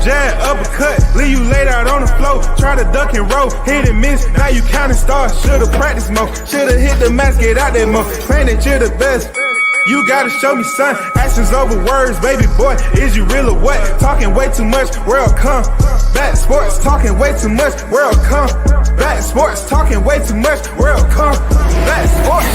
jab, uppercut, leave you laid out on the floor. Try to duck and roll, hit and miss, now you counting stars. Should've practiced more, should've hit the mask, get out there more. Claim that you're the best. You gotta show me, son. Actions over words, baby boy. Is you real or what? Talking way too much, world come. Back sports, talking way too much, world come. Back sports, talking way too much, world come. Back sports,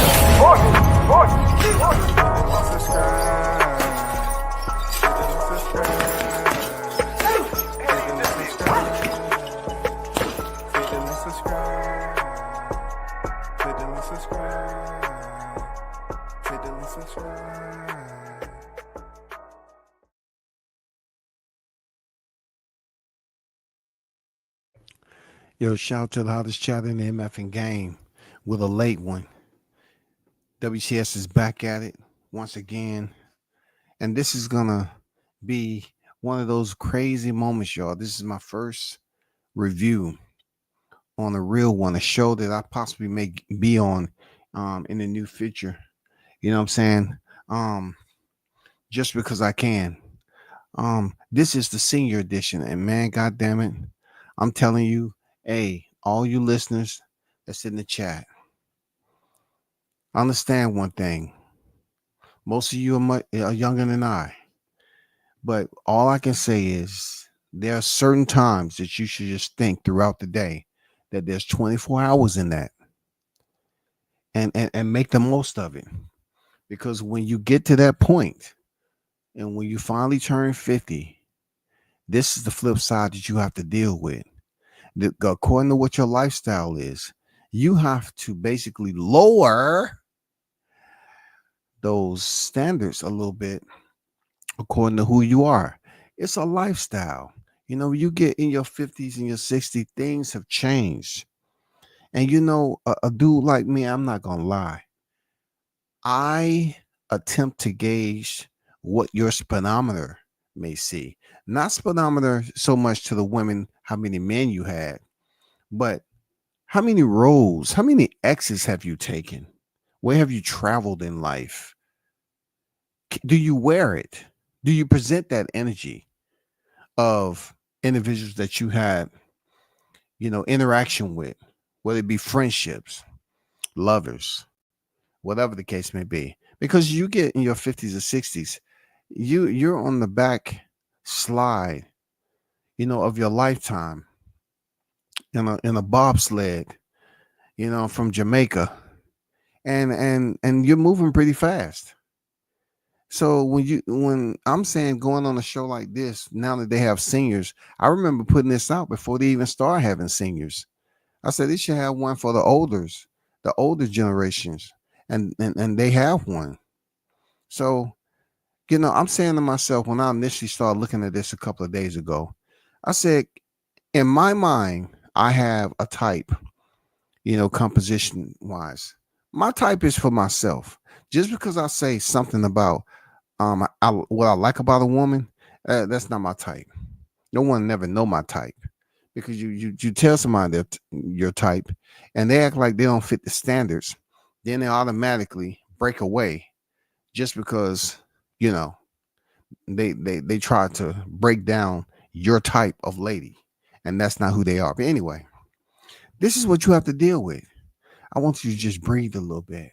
Yo, shout out to the hottest chat in the MF game with a late one. WCS is back at it once again. And this is going to be one of those crazy moments, y'all. This is my first review on a real one, a show that I possibly may be on in the new future. You know what I'm saying? Just because I can. This is the senior edition. And man, God damn it, I'm telling you, hey, all you listeners that's in the chat, understand one thing. Most of you are younger than I. But all I can say is there are certain times that you should just think throughout the day that there's 24 hours in that. And make the most of it. Because when you get to that point, and when you finally turn 50, this is the flip side that you have to deal with. According to what your lifestyle is, you have to basically lower those standards a little bit according to who you are. It's a lifestyle. You know, you get in your 50s and your 60s, things have changed. And you know, a dude like me, I'm not going to lie. I attempt to gauge what your speedometer may see. Not speedometer so much to the women, how many men you had, but how many roads, how many exits have you taken? Where have you traveled in life? Do you wear it? Do you present that energy of individuals that you had, you know, interaction with, whether it be friendships, lovers, whatever the case may be? Because you get in your 50s or 60s, you're on the back slide, you know, of your lifetime in a bobsled, you know, from Jamaica, and you're moving pretty fast. So when I'm saying going on a show like this, now that they have seniors, I remember putting this out before they even started having seniors. I said they should have one for the older generations, and they have one. So, you know, I'm saying to myself, when I initially started looking at this a couple of days ago, I said, in my mind, I have a type, you know, composition wise. My type is for myself. Just because I say something about what I like about a woman, that's not my type. No one never know my type, because you tell somebody that your type and they act like they don't fit the standards, then they automatically break away just because, you know, they try to break down your type of lady, and that's not who they are. But anyway, this is what you have to deal with. I want you to just breathe a little bit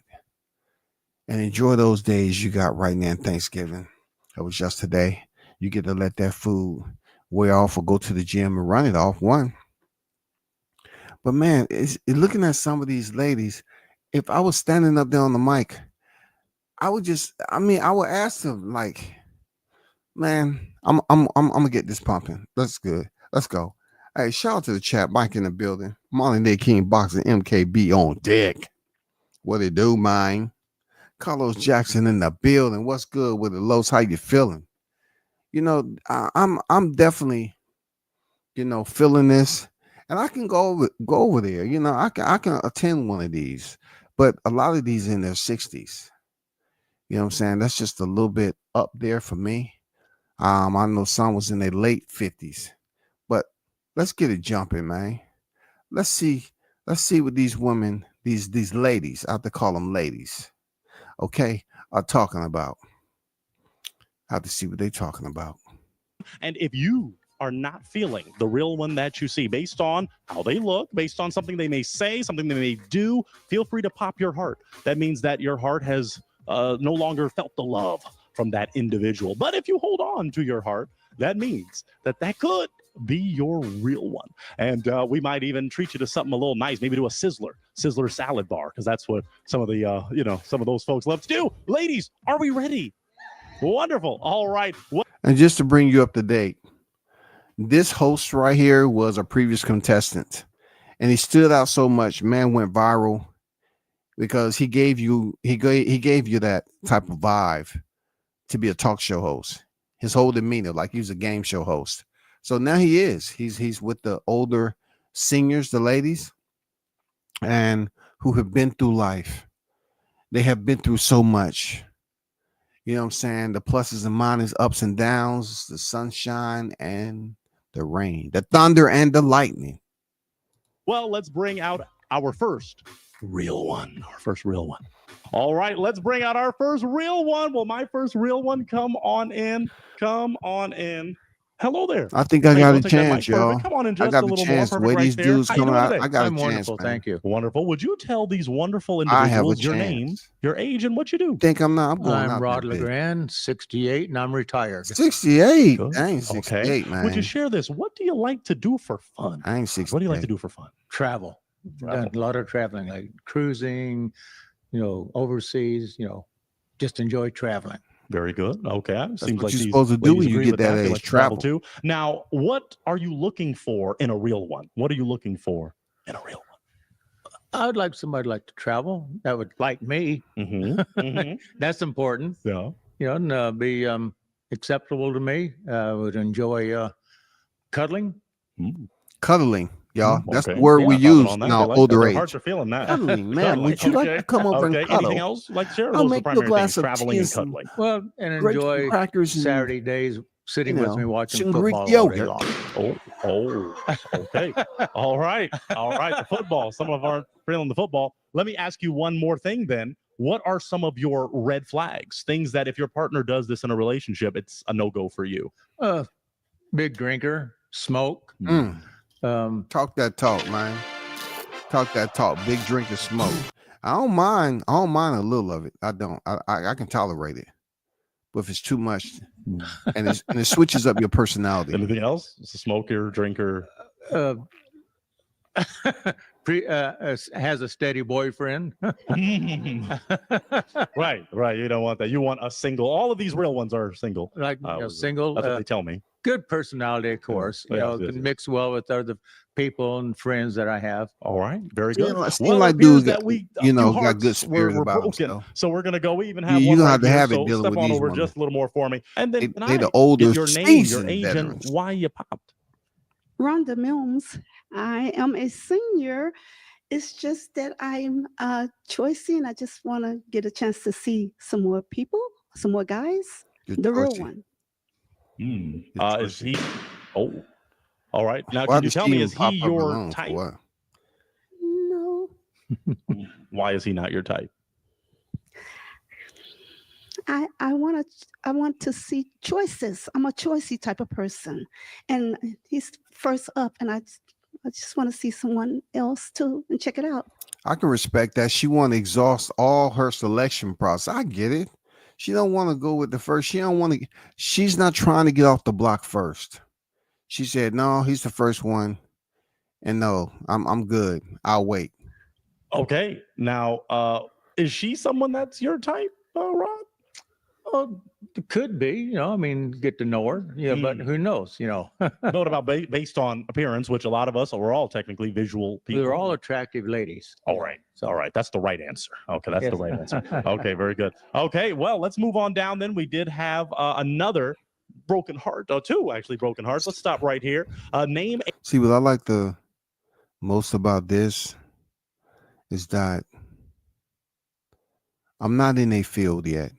and enjoy those days you got right now in Thanksgiving. It was just today. You get to let that food wear off or go to the gym and run it off. One. But man, looking at some of these ladies, if I was standing up there on the mic, I would ask them, like, man, I'm gonna get this pumping. That's good. Let's go. Hey, shout out to the chat, Mike in the building. Molly Day King Boxing MKB on deck. What it do, man? Carlos Jackson in the building. What's good with the Los? How you feeling? You know, I'm definitely, you know, feeling this, and I can go over there. You know, I can attend one of these, but a lot of these in their 60s. You know what I'm saying? That's just a little bit up there for me. I know some was in their late 50s, but let's get it jumping, man. Let's see what these women, these ladies, I have to call them ladies, okay, are talking about. I have to see what they're talking about. And if you are not feeling the real one that you see based on how they look, based on something they may say, something they may do, feel free to pop your heart. That means that your heart has no longer felt the love from that individual. But if you hold on to your heart, that means that could be your real one. And we might even treat you to something a little nice, maybe to a Sizzler salad bar, because that's what some of the, some of those folks love to do. Ladies, are we ready? Wonderful. All right. And just to bring you up to date, this host right here was a previous contestant, and he stood out so much. Man went viral because he gave you that type of vibe to be a talk show host. His whole demeanor, like he was a game show host. So now he is. He's with the older seniors, the ladies, and who have been through life. They have been through so much. You know what I'm saying? The pluses and minuses, ups and downs, the sunshine and the rain, the thunder and the lightning. Well, let's bring out our first real one. All right, let's bring out our first real one. Well, my first real one, come on in. Hello there. I think I got a chance, y'all. Come on in I just got a the little chance. more. The way Perfect these right there. dudes How you coming doing out, today? I got I'm a chance, wonderful, man. thank you. Wonderful. Would you tell these wonderful I have a individuals your name, chance. your age, and what you do? Think I'm not? I'm going I'm out Rod that bit. LeGrand, 68, and I'm retired. 68. Good. I ain't 68, man. Would you share this? What do you like to do for fun? I ain't 68. What do you like to do for fun? Travel. Done a lot of traveling, like cruising, overseas, just enjoy traveling. Very good. Okay. Seems what like you're these supposed to do ladies when you agree get with that They age, like to travel travel. too. Now, what are you looking for in a real one? What are you looking for in a real I would like somebody like to travel that would like me. one? That's important. Yeah. And be acceptable to me. Would enjoy cuddling. Cuddling, y'all. That's Okay. the word we Yeah, popping use on that. in They our like older that. Their age. hearts are feeling that. Cuddling, man. Cuddling. Would you like Okay. to come over and Okay. cuddle? Anything else? Like share I'll those make are you a primary glass things, of traveling tea and and some cuddling. Well, and grapes and enjoy crackers and Saturday days sitting with me watching some Greek football all day yogurt. long. Okay. All right. The football. Some of our feeling the football. Let me ask you one more thing then. What are some of your red flags? Things that if your partner does this in a relationship, it's a no-go for you. Big drinker, smoke. Talk that talk, man. Talk that talk. Big drink and smoke. I don't mind a little of it. I don't. I can tolerate it. But if it's too much and it switches up your personality. Anything else? It's a smoker, drinker. Has a steady boyfriend. Right. You don't want that. You want a single. All of these real ones are single. Single. That's what they tell me. Good personality, of course. Can mix well with other people and friends that I have. All right. Very good. Seem like dudes got, got good we're spirit about broken. them. So we're gonna go. We even have You one don't right have to here. have it So dealing step with on these over women. just a little more for me. And then They the older, your name, your seasoned age, veterans. and why you popped. Rhonda Mills. I am a senior. It's just that I'm choicey and I just want to get a chance to see some more people, some more guys. The real one. Is he? Oh, all right. Now, Why can you does tell she me, even is he pop up your alone for type? what? No. Why is he not your type? I want to see choices. I'm a choicey type of person, and he's first up, and I just want to see someone else too and check it out. I can respect that. She want to exhaust all her selection process. I get it. She don't want to go with the first. She's not trying to get off the block first. She said, "No, he's the first one, and no, I'm good. I'll wait." Okay. Now, is she someone that's your type, Rod? Oh, it could be, get to know her. But who knows, What about based on appearance, which a lot of us, we're all technically visual people. They're all attractive ladies. All right. That's the right answer. Okay. That's the right answer. Okay. Very good. Okay. Well, let's move on down then. We did have another broken heart. Two actually broken hearts. Let's stop right here. Name. See, what I like the most about this is that I'm not in a field yet.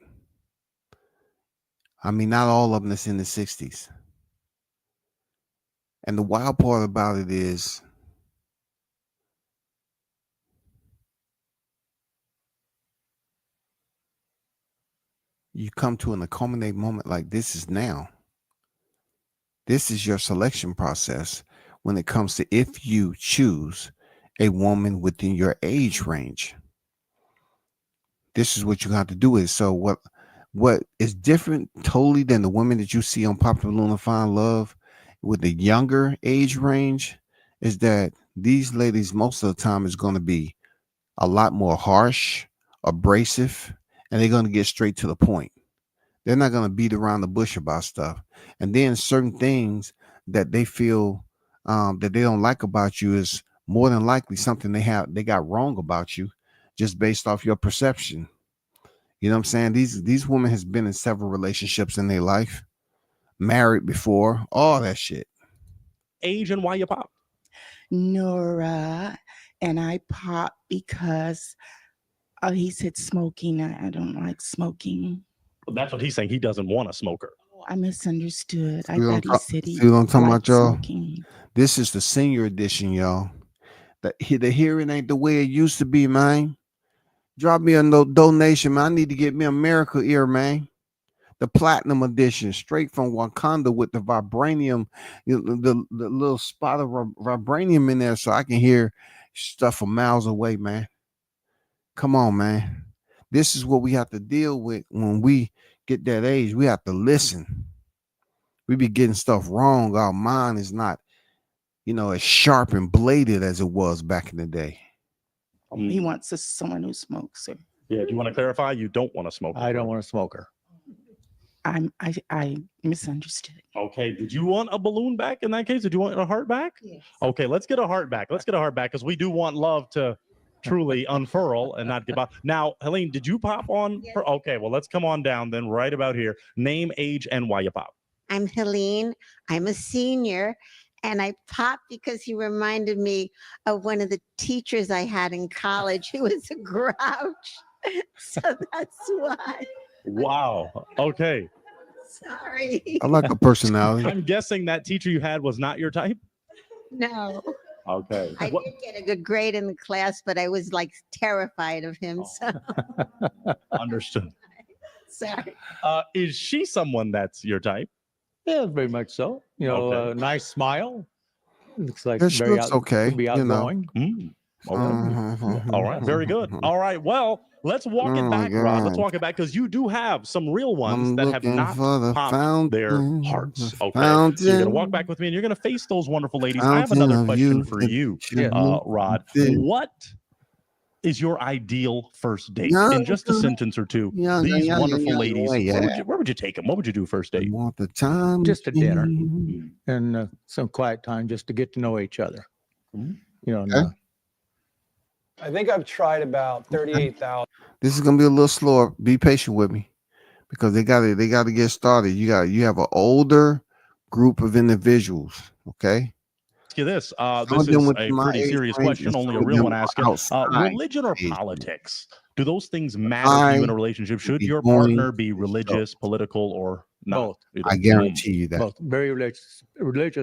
I mean, not all of them is in the 60s. And the wild part about it is you come to an culminating moment like this is now. This is your selection process when it comes to if you choose a woman within your age range. This is what you have to do. Is so what is different totally than the women that you see on Popular Balloon and Find Love with the younger age range is that these ladies most of the time is going to be a lot more harsh, abrasive, and they're going to get straight to the point. They're not going to beat around the bush about stuff. And then certain things that they feel that they don't like about you is more than likely something they got wrong about you, just based off your perception. You know what I'm saying? These women has been in several relationships in their life, married before, all that shit. Age and why you pop? Nora, and I popped because he said smoking. I don't like smoking. That's what he's saying. He doesn't want a smoker. Oh, I misunderstood. I See what thought he said he see what I'm talking liked about, y'all? smoking. This is the senior edition, y'all. The hearing ain't the way it used to be, man. Drop me a donation, man. I need to get me a miracle ear, man. The platinum edition, straight from Wakanda with the vibranium, the little spot of vibranium in there, so I can hear stuff from miles away, man. Come on, man. This is what we have to deal with when we get that age. We have to listen. We be getting stuff wrong. Our mind is not, as sharp and bladed as it was back in the day. He wants someone who smokes. Sir. Yeah. Do you want to clarify? You don't want a smoker. I don't want a smoker. I misunderstood. Okay. Did you want a balloon back in that case? Did you want a heart back? Yes. Okay. Let's get a heart back. Let's get a heart back because we do want love to truly unfurl and not give up. Now, Helene, did you pop on? Yes. Okay. Well, let's come on down then right about here. Name, age, and why you pop. I'm Helene. I'm a senior. And I popped because he reminded me of one of the teachers I had in college who was a grouch. So that's why. Wow. Okay. Sorry. I like a personality. I'm guessing that teacher you had was not your type. No, Okay. I did get a good grade in the class, but I was like terrified of him. So Understood. sorry. Is she someone that's your type? Yeah, very much so. Okay. Nice smile. Looks like She looks okay, could be outgoing. Okay. All right. Very good. All right. Well, let's walk it back, Rod. Let's walk it back because you do have some real ones that have not popped their hearts. Okay. So you're going to walk back with me and you're going to face those wonderful ladies. I have another question for you, Rod. What is your ideal first date? In just a sentence or two, these wonderful ladies, where would you take them? What would you do first date? Want the time? Just a dinner and some quiet time just to get to know each other. I think I've tried about 38,000. This is gonna be a little slower. Be patient with me because they got to get started. You have an older group of individuals. Okay. Ask you this. This is a pretty serious question. Only a real one asking. Religion or politics? Do those things matter to you in a relationship? Should your partner be religious, political, or not? Both. I guarantee you that. Both. Very religious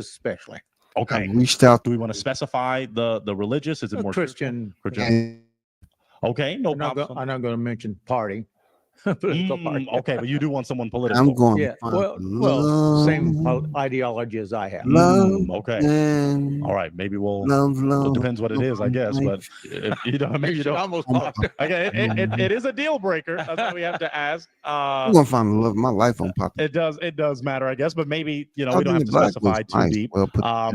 especially. Okay. I reached out. Do we want to specify the religious? Is it more Christian? Okay, no I'm not problem. going to mention party. Political party. Okay, but you do want someone political. I'm going. Yeah. To Well, same ideology as I have. Okay. All right. Maybe we'll. It depends what it is, I guess. But if you don't, maybe you don't. Almost talked. Okay. It is a deal breaker. That's what we have to ask. I'm gonna find the love of my life on pop. It does matter, I guess. But maybe we don't have to specify too deep.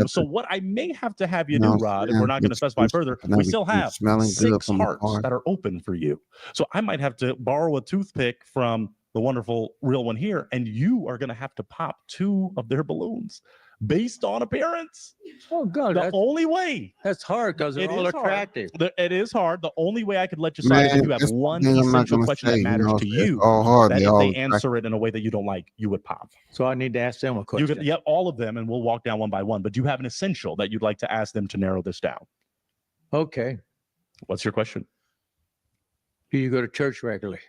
So what I may have to have you do, Rod, if we're not going to specify further, we still have 6 hearts that are open for you. So I might have to borrow a toothpick from the wonderful real one here, and you are going to have to pop 2 of their balloons based on appearance. Oh God, The only way. that's hard because they're all attractive. It is hard. The only way I could let you decide is if you have one essential question that matters to you. All hard. That if they answer it in a way that you don't like, you would pop. So I need to ask them a question. You can, all of them, and we'll walk down one by one. But do you have an essential that you'd like to ask them to narrow this down? Okay. What's your question? Do you go to church regularly?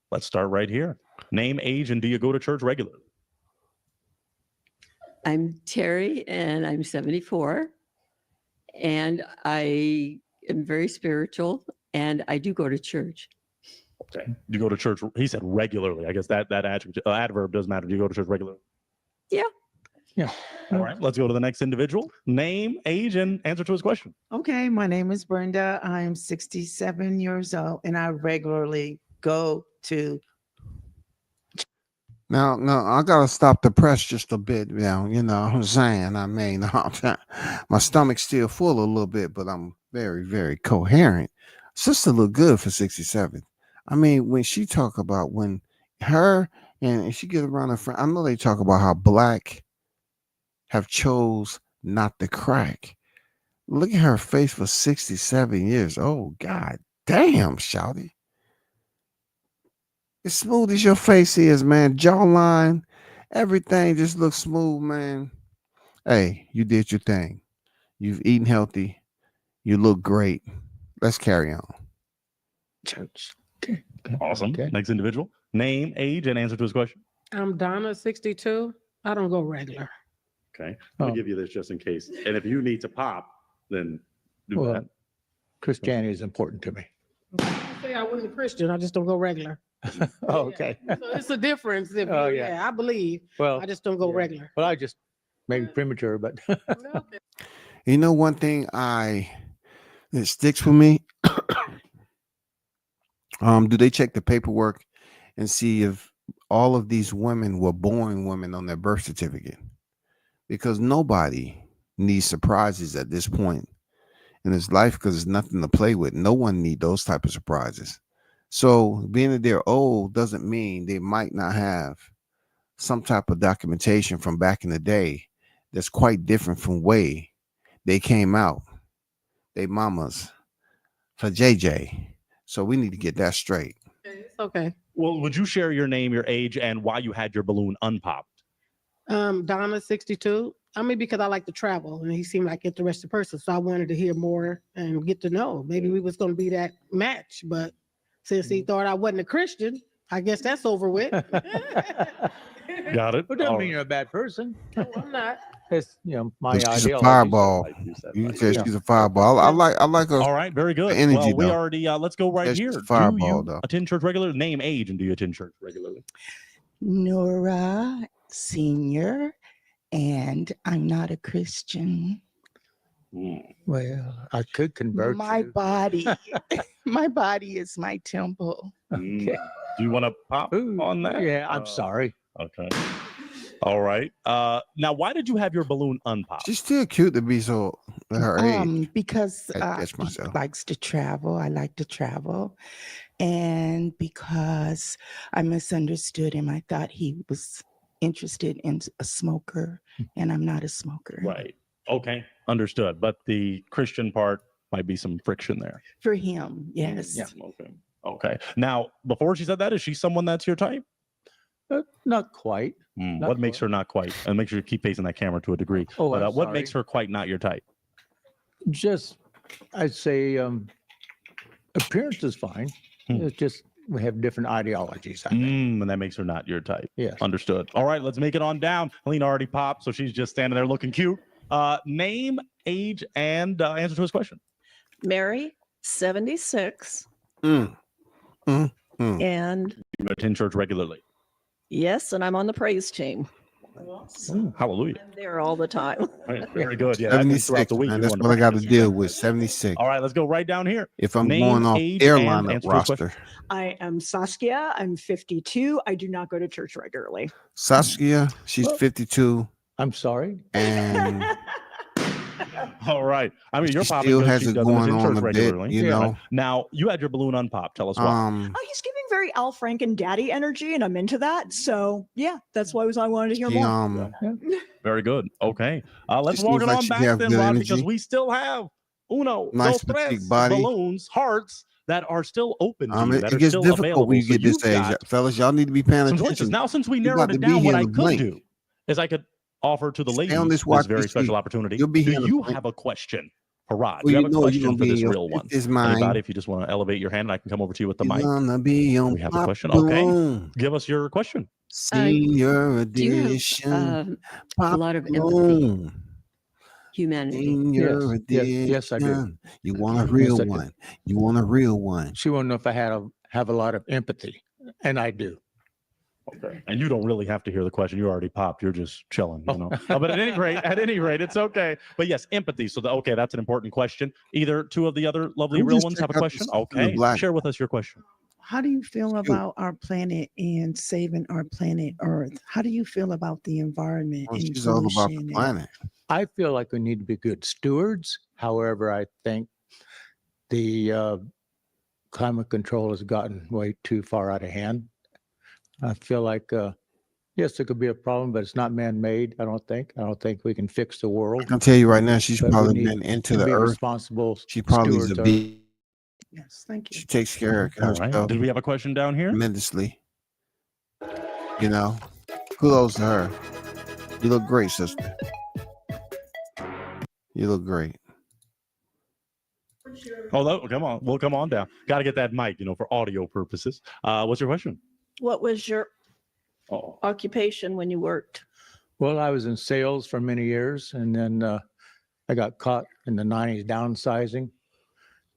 Let's start right here. Name, age, and do you go to church regularly? I'm Terry, and I'm 74, and I am very spiritual, and I do go to church. Okay. You go to church, he said regularly. I guess that adverb does matter. Do you go to church regularly? Yeah. Yeah. All right, let's go to the next individual. Name, age, and answer to his question. Okay, my name is Brenda. I'm 67 years old and I regularly go to Now, I gotta stop the press just a bit. You know what I'm saying? I mean, my stomach's still full a little bit, but I'm very, very coherent. Sister look good for 67. I mean, when she talk about when her and she get around her friend, I know they talk about how black have chose not to crack. Look at her face for 67 years. Oh, God damn, shouty. As smooth as your face is, man, jawline, everything just looks smooth, man. Hey, you did your thing. You've eaten healthy. You look great. Let's carry on. church. Awesome. Okay. Next individual. Name, age, and answer to his question. I'm Donna, 62. I don't go regular. Okay. Let me Oh. give you this just in case. And if you need to pop, then do Well, that. Christianity is important to me. I say I wasn't Christian. I just don't go regular. Oh, okay. So it's a difference. If Oh, you- yeah. I believe. Well, I just don't go yeah. regular. Well, I just maybe premature, but You know, one thing that sticks with me. Do they check the paperwork and see if all of these women were born women on their birth certificate? Because nobody needs surprises at this point in his life because there's nothing to play with. No one need those type of surprises. So being that they're old doesn't mean they might not have some type of documentation from back in the day that's quite different from way they came out. They mamas for JJ. So we need to get that straight. It's okay. Well, would you share your name, your age, and why you had your balloon unpopped? Donna, 62. I mean, because I like to travel and he seemed like an interested person. So I wanted to hear more and get to know. Maybe we was going to be that match, but since he thought I wasn't a Christian, I guess that's over with. Got it. it doesn't All mean you're a bad person. No, I'm not. It's my She's a ideology. fireball. You said You right. said Yeah. she's a fireball. I like her. All right, very good. energy, Well, we though. already let's go right Yeah, she's here. a Do fireball, you though. attend church regularly? Name, age, and do you attend church regularly? Nora, senior, and I'm not a Christian. Well, I could convert My you. body, my body is my temple. Do you want to pop Ooh, on that? Yeah, I'm sorry. Okay. All right. Now, why did you have your balloon unpopped? She's still cute to be so at her age. Because I catch he myself. likes to travel. I like to travel. And because I misunderstood him, I thought he was interested in a smoker, and I'm not a smoker. Right. Okay. Understood. But the Christian part might be some friction there. For him, yes. Yeah. Okay. Okay. Now, before she said that, is she someone that's your type? Not quite. Not What makes quite. her not quite? And make sure you keep facing that camera to a degree. Oh, But I'm what makes sorry. her quite not your type? Just, I'd say appearance is fine. It's just we have different ideologies. I think. And that makes her not your type. Yes. Understood. All right, let's make it on down. Helena already popped, so she's just standing there looking cute. Name, age, and answer to his question. Mary, 76, Mm. and You attend church regularly. yes, and I'm on the praise team. Hallelujah. I'm there all the time. All right, very good. Yeah, that means 76, throughout the week. man. you're That's going to what I got to practice. deal with. 76. All right, let's go right down here. If I'm Name, going off age, airline and answer to his question. roster. I am Saskia. I'm 52. I do not go to church regularly. Saskia, she's 52, I'm sorry. and All right. I mean, she you're popping still because has she it doesn't going attend on church a bit, regularly. you Yeah. know. Now, you had your balloon unpopped. Tell us why. Oh, he's giving very Al Franken daddy energy, and I'm into that. So yeah, that's why I wanted to hear She, more. Very good. Okay. Let's She walk seems it like on she back have then, good Rod, because energy. we still have uno, Nice dos, petite tres body. balloons, hearts that are still open to you, It that are gets still difficult available. when you So get this you've age, got fellas. Y'all need to be paying some choices. attention. Now, since we You narrowed about it to be down, here what in I a could blink. do is I could offer to the Stay on ladies this watch this very this special week. opportunity. You'll be Do here in a you blink. have a question for Rod? Well, Do you you have a know you're question gonna for be in this your real one? 50s mind. Anybody, if you just want to elevate your hand, I can come over to you with the You're mic. gonna be on We have a pop question. Okay. balloon. Give us your question. Senior Do you edition. have a Pop lot of empathy, balloon. humanity? Senior Yes. Yes, I do. edition. You want a real I do. one. You want a real one. She wanted to know if I have a lot of empathy, and I do. Okay. And you don't really have to hear the question. You already popped. You're just chilling, you know. But at any rate, it's okay. But yes, empathy. So okay, that's an important question. Either two of the other lovely Let me real just ones check have a out question. this in the Okay, black. share with us your question. How do you feel Shoot. about our planet and saving our planet Earth? How do you feel about the environment Well, and she's all about the pollution? planet. I feel like we need to be good stewards. However, I think the climate control has gotten way too far out of hand. I feel like, yes, there could be a problem, but it's not man-made. I don't think. I don't think we can fix the I world. can tell you right now, she's But we probably need been into to the be earth. responsible. She probably is a stewards of- bee. Yes, thank you. She takes care of All right. herself Did we have a question down here? tremendously. You know, kudos to her. You look great, sister. You look great. Oh, come on. We'll come on down. Got to get that mic, you know, for audio purposes. What's your question? What was your Oh, occupation when you worked? Well, I was in sales for many years, and then I got caught in the 90s downsizing.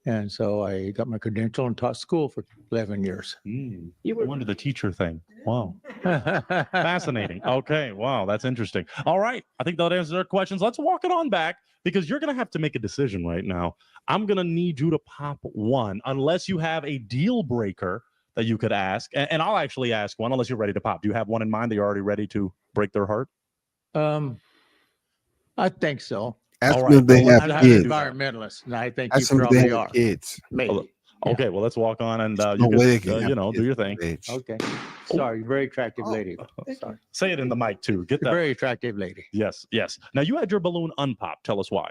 And so I got my credential and taught school for 11 years. you were- went to the teacher thing. Wow. Fascinating. Okay. Wow. That's interesting. All right. I think that answers our questions. Let's walk it on back because you're going to have to make a decision right now. I'm going to need you to pop one unless you have a deal breaker that you could ask. And I'll actually ask one unless you're ready to pop. Do you have one in mind that you're already ready to break their heart? I think so. Ask All them if right, they well, have I'm not kids. an environmentalist, and I think you Ask them if they probably have are. kids. Maybe. Okay. Well, let's walk on and No you way they can, can have you know, do kids your at thing. that age. Okay. Sorry, very attractive lady. Sorry. Say it in the mic too. Get that. Very attractive lady. Yes. Yes. Now you had your balloon unpopped. Tell us why.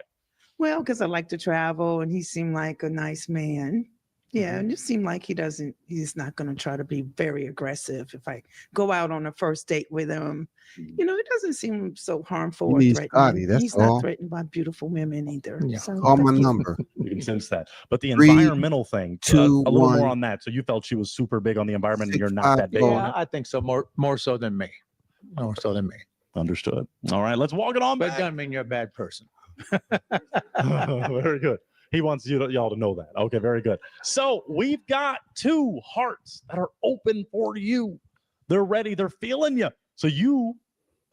Well, because I like to travel and he seemed like a nice man. Yeah, and it seemed like he's not going to try to be very aggressive. If I go out on a first date with him, you know, it doesn't seem so harmful You or need threatening. Scotty, that's He's all. not threatened by beautiful women either. Yeah. So Call my thank you. number. You can sense that. But the 3, environmental thing, 2, a little more 1, on that. So you felt she was super big on the environment and you're 6, not 5, that big go. on Yeah, it? I think so. More so than me. More so than me. Understood. All right, let's walk it on But it back. doesn't mean you're a bad person. Very good. He wants y'all to know that. Okay, very good. So we've got 2 hearts that are open for you. They're ready. They're feeling you. So you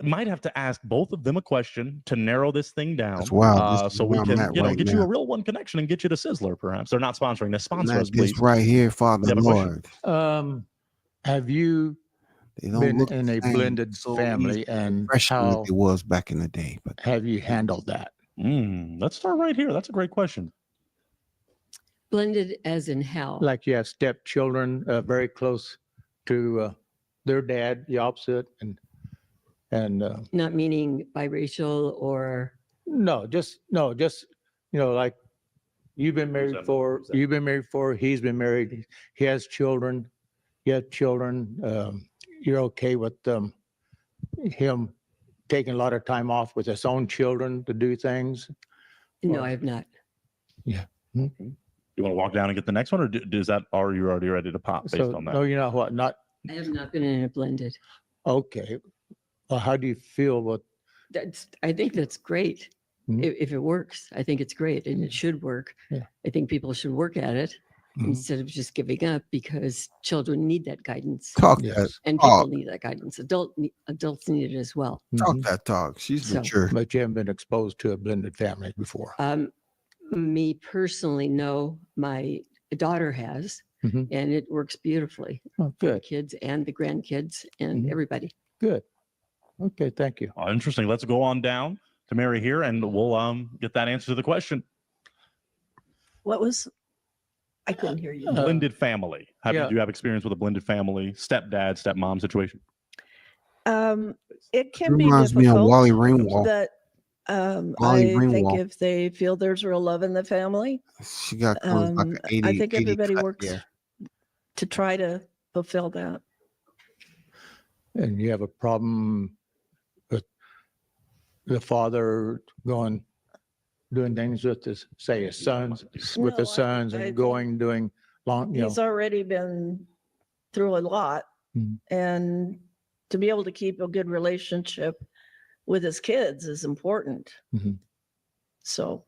might have to ask both of them a question to narrow this thing down. That's wild. This is So we where I'm can, at you know, right get you now. a real one connection and get you to Sizzler, perhaps. They're not sponsoring this. Sponsor Not us, please. this right here, Father You have a question? Lord. Have you They don't been look in the a same, blended so family, easy, and fresh as how it was back in the day? But have you handled that? Let's start right here. That's a great question. Blended as in how? Like you have stepchildren very close to their dad, the opposite, and Not meaning biracial or just you know, like you've been married for, he's been married, he has children, you have children. You're okay with him taking a lot of time off with his own children to do things? no, I have not. You want to walk down and get the next one, or does that, are you already ready to pop based So on that? no, you know what? Not I have not been in a blended. okay. Well, how do you feel with I think that's great. Mhm. If it works, I think it's great and it should work. Yeah. I think people should work at it Mhm. instead of just giving up because children need that guidance talk that Yes. and talk. people need that guidance. Adults need it as well. Talk Mhm. that talk. She's So- mature. But you haven't been exposed to a blended family before. Me personally, no, my daughter has, Mhm. and it works beautifully. Oh, The good, kids and the grandkids and Mhm. everybody. good. Okay, thank you. Oh, interesting. Let's go on down to Mary here, and we'll get that answer to the question. What was? I couldn't hear you. Blended family. yeah. Do you have experience with a blended family, stepdad, stepmom situation? It can be Reminds me of difficult. Wally Ringwald. That Wally I think Ringwald. if they feel there's real love in the family, She got close like an 80. I think 80 everybody cut works there. to try to fulfill that. And you have a problem with the father doing things with his, say, his sons, with No, the sons, I and think going, doing long, you know. He's already been through a lot, Mhm. and to be able to keep a good relationship with his kids is important. Mhm. So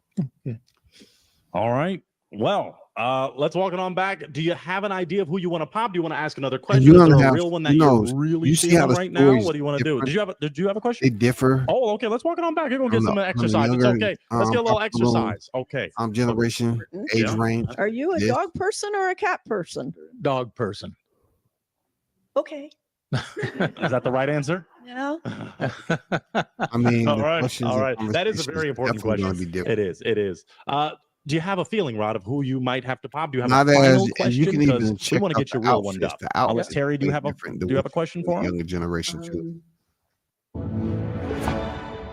All right. Well, Let's walk it on back. Do you have an idea of who you want to pop? Do you want to ask another question? You're Is gonna there a have- real one that you know, you're really you see how feeling the right now? stories What do you want to do? different. Did you have a question? They differ. Oh, okay. Let's walk it on back. You're gonna get I'm some the exercise. It's younger, okay. Let's get a little Papa Balloon. exercise. Okay. Generation, age Yeah. range. Are you a Yes. dog person or a cat person? Dog person. Okay. Is that the right answer? Yeah. I mean, All the right. questions All and right. That is a conversations very important definitely question. gonna be different. It is. It is. Do you have a feeling, Rod, of who you might have to pop? Do you have Not a final and question? you can Because even we check want to out get you the real one outfits. up. The Unless outfits Terry, do you way have a different do than you have a what question the for him? younger generation too.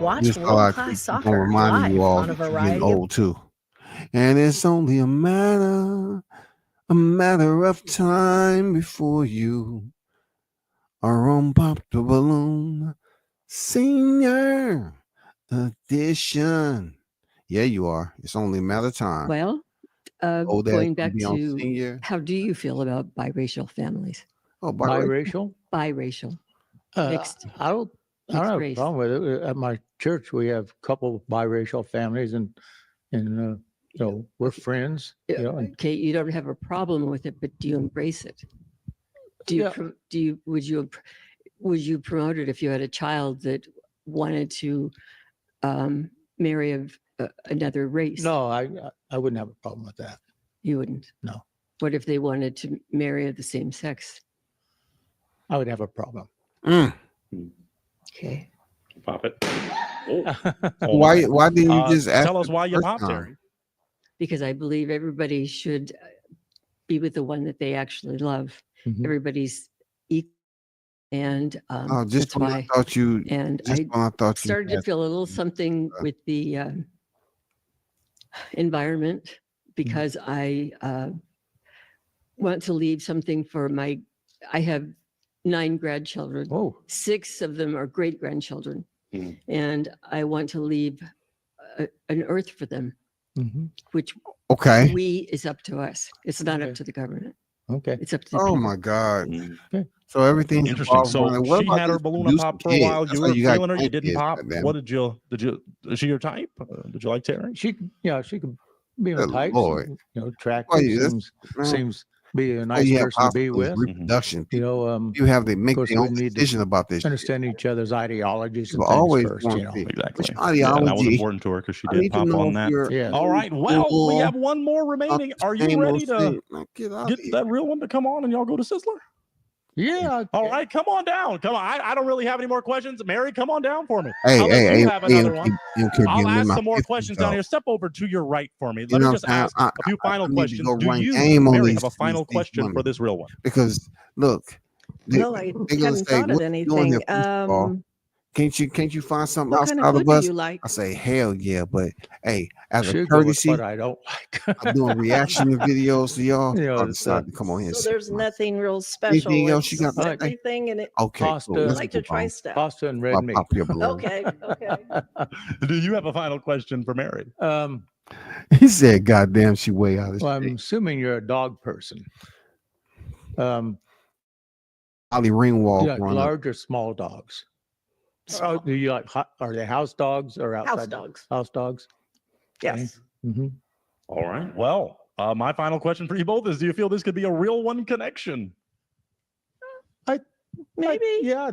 Watch Just thought world I class keep soccer reminding live you all on a that you're getting variety of old too. And it's only a matter of time before you are on Pop the Balloon Senior Edition. Yeah, you are. It's only a matter of time. Well, Old ass going gonna back be on to senior. how do you feel about biracial families? Oh, biracial. Biracial. Mixed. I don't mixed have a race. problem with it. At my church, we have a couple of biracial families, and we're friends. You know, and Okay, you don't have a problem with it, but do you embrace it? Do you Yeah. would you promote it if you had a child that wanted to marry another race? no, I wouldn't have a problem with that. You wouldn't. No. What if they wanted to marry of the same sex? I would have a problem. Okay. Pop it. Oh. Why didn't you just ask tell us the why you first popped, time? Terry? Because I believe everybody should be with the one that they actually love. Mhm. Everybody's equal. And Oh, just that's when why. I thought you. And Just I when I thought you started to had- feel a little something with the environment because I want to leave something for I have 9 grandchildren. Oh, 6 of them are great grandchildren. Mhm. And I want to leave an earth for them, mhm. which Okay. is up to us. It's not up Okay. to the government. Okay. It's up to the Oh people. my God. Okay. So everything's Interesting. involved So around it. What she about had her these balloon producing pop for a kids? while. That's You why were you got feeling her. You grandkids, didn't pop. goddamn. What did you? Is she your type? Did you like Terry? She could be in Good the types. Lord. Attractive. Why you- that's- man, Seems be a why nice you have person to be hospitals, with. reproduction. You know, You have to make course, their we own need to decision about this. shit. understand each other's ideologies and People things always first. want You know. to. Exactly. Which Yeah, and that was ideology? important to her because she I did need to pop know on if that. you're Yeah. All right. Well, we cool have one more about remaining. the Are you same ready old to shit. Like, get out get of here. that real one to come on and y'all go to Sizzler? Yeah. All right, come on down. Come on. I don't really have any more questions. Mary, come on down for me. Hey, I'll let hey, you hey, have hey, another one. I'll ask some more questions down here. Step over to your right for me. Let me just ask a few final questions. Do you, Mary, have a final question for this real one? Because look, Well, I they're gonna hadn't say, thought of "What you doing here, anything. first of all? Can't you find something What kind outside of of food do us?" you like? I say, hell yeah, but hey, as a Should go with courtesy, what I don't like. I'm doing reaction videos to y'all. You know, I it's, decided to come on here. And So sit there's with my- nothing real special. Anything else you It's got to say? everything in it. Okay, Pasta. cool. I Let's like to move try on. stuff. Pasta and red I'll meat. pop your balloon. Okay. Okay. Do you have a final question for Mary? He said, "Goddamn, she way out of Well, I'm shape." assuming you're a dog person. Ollie Ringwald, Do you like growing up. large or small dogs? Oh, do you like? Are they house dogs or outside? House dogs. House dogs. Yes. Mm-hmm. All right. Well, my final question for you both is: do you feel this could be a real one connection? Maybe. Yeah,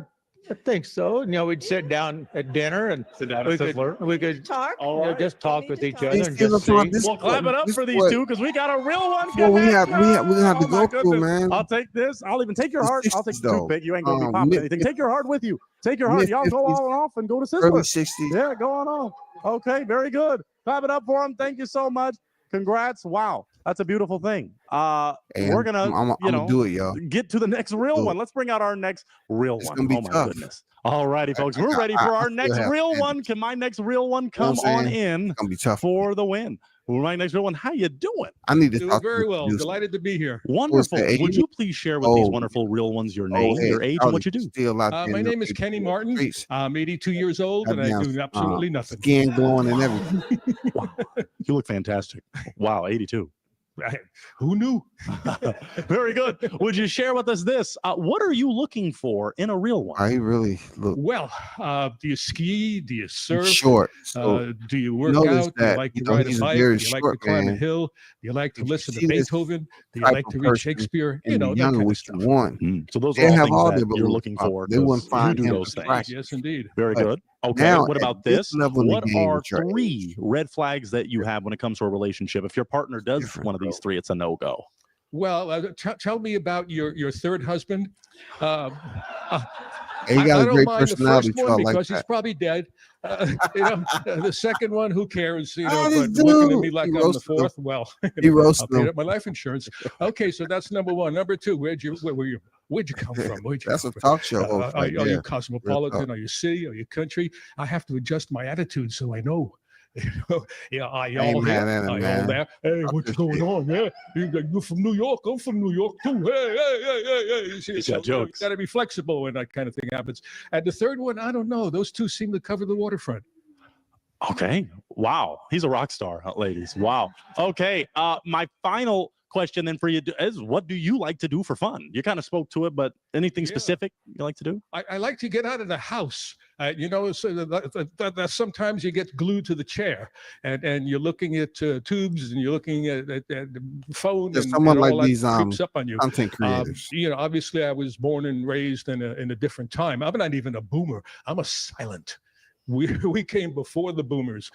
I think so. You know, we'd sit down at dinner and Sit down we at Sizzler. could Talk. All you know, right. just talk with each other These and kids just are talking see. this- Well, clap it up this for these what- two because we got a real one. Well, we have connection. to Oh, go my through, goodness. man. I'll take this. I'll even take your The heart. I'll take 60s the though. toothpick. You ain't gonna be popping Mid- anything. Take your heart with you. Take your heart. Y'all go Mid-50s, all off and go to early Sizzler. 60s. Yeah, go on off. Okay, very good. Clap it up for him. Thank you so much. Congrats. Wow, that's a beautiful thing. Hey, We're gonna, I'm gonna do it, y'all. get to the next real Do it. one. Let's bring out our next real It's one. gonna be Oh my tough. goodness. All righty, folks. We're I- ready I- for I our still next have real standards. one. Can my next real one You know come what I'm on saying? in It's gonna be tough. for the win? My next real one. How you doing? I need to Doing talk to very the well. producer. Delighted to be here. Wonderful. that, Would you please share with these wonderful real ones your name, your age, and what you do? Still out there My in the name is Kenny Martin. streets. I'm 82 years old and I Goddamn, do absolutely nothing. Skin glowing and everything. Wow. You look fantastic. Wow, 82. Who knew? Very good. Would you share with us this? What are you looking for in a real one? I really look Well, do you ski? Do you surf? short. So Do you work notice out? Do you that, like to you know, ride a he's a bike? very Do you like to short climb a man. hill? Do you like to If you listen to see this Beethoven? Do you type like of to read person Shakespeare? and You know, be that younger, kind of what stuff. you want. So those They are all have things all that their you're balloons looking popped. for. They wouldn't 'cause find you do him those things. attractive. Yes, indeed. Very But good. Okay. now, What at about this this? level in the What game are with your 3 red flags that you have when it comes to a relationship? If your partner does different, one of these bro. 3, it's a no-go. Well, tell me about your third husband. And he got I a don't great mind the personality, first one y'all like because he's that. probably dead. The second one, who cares? Oh, this But looking at dude, me like he I'm the roasted him. fourth, well, He I'll roasted pay him. up my life insurance. Okay, so that's number one. Number two, where'd you come from? Where'd you That's come a from? talk show host right Are you there. cosmopolitan? Are you city? Are you country? I have to adjust my attitude so I know. Yeah, I I ain't y'all mad here, at him, I y'all man. there. Hey, Talk what's this going shit. on? Yeah, you're from New York. I'm from New York too. Hey. You see, He's so got jokes. got to be flexible when that kind of thing happens. And the third one, I don't know. Those two seem to cover the waterfront. Okay. Wow. He's a rock star, ladies. Wow. Okay. My final question then for you is, what do you like to do for fun? You kind of spoke to it, but anything specific you like to do? I like to get out of the house. So that sometimes you get glued to the chair, and you're looking at tubes, and you're looking at the phone, There's and someone all like that these creeps up on you. content creators. Obviously, I was born and raised in a different time. I'm not even a boomer. I'm a silent. We came before the boomers.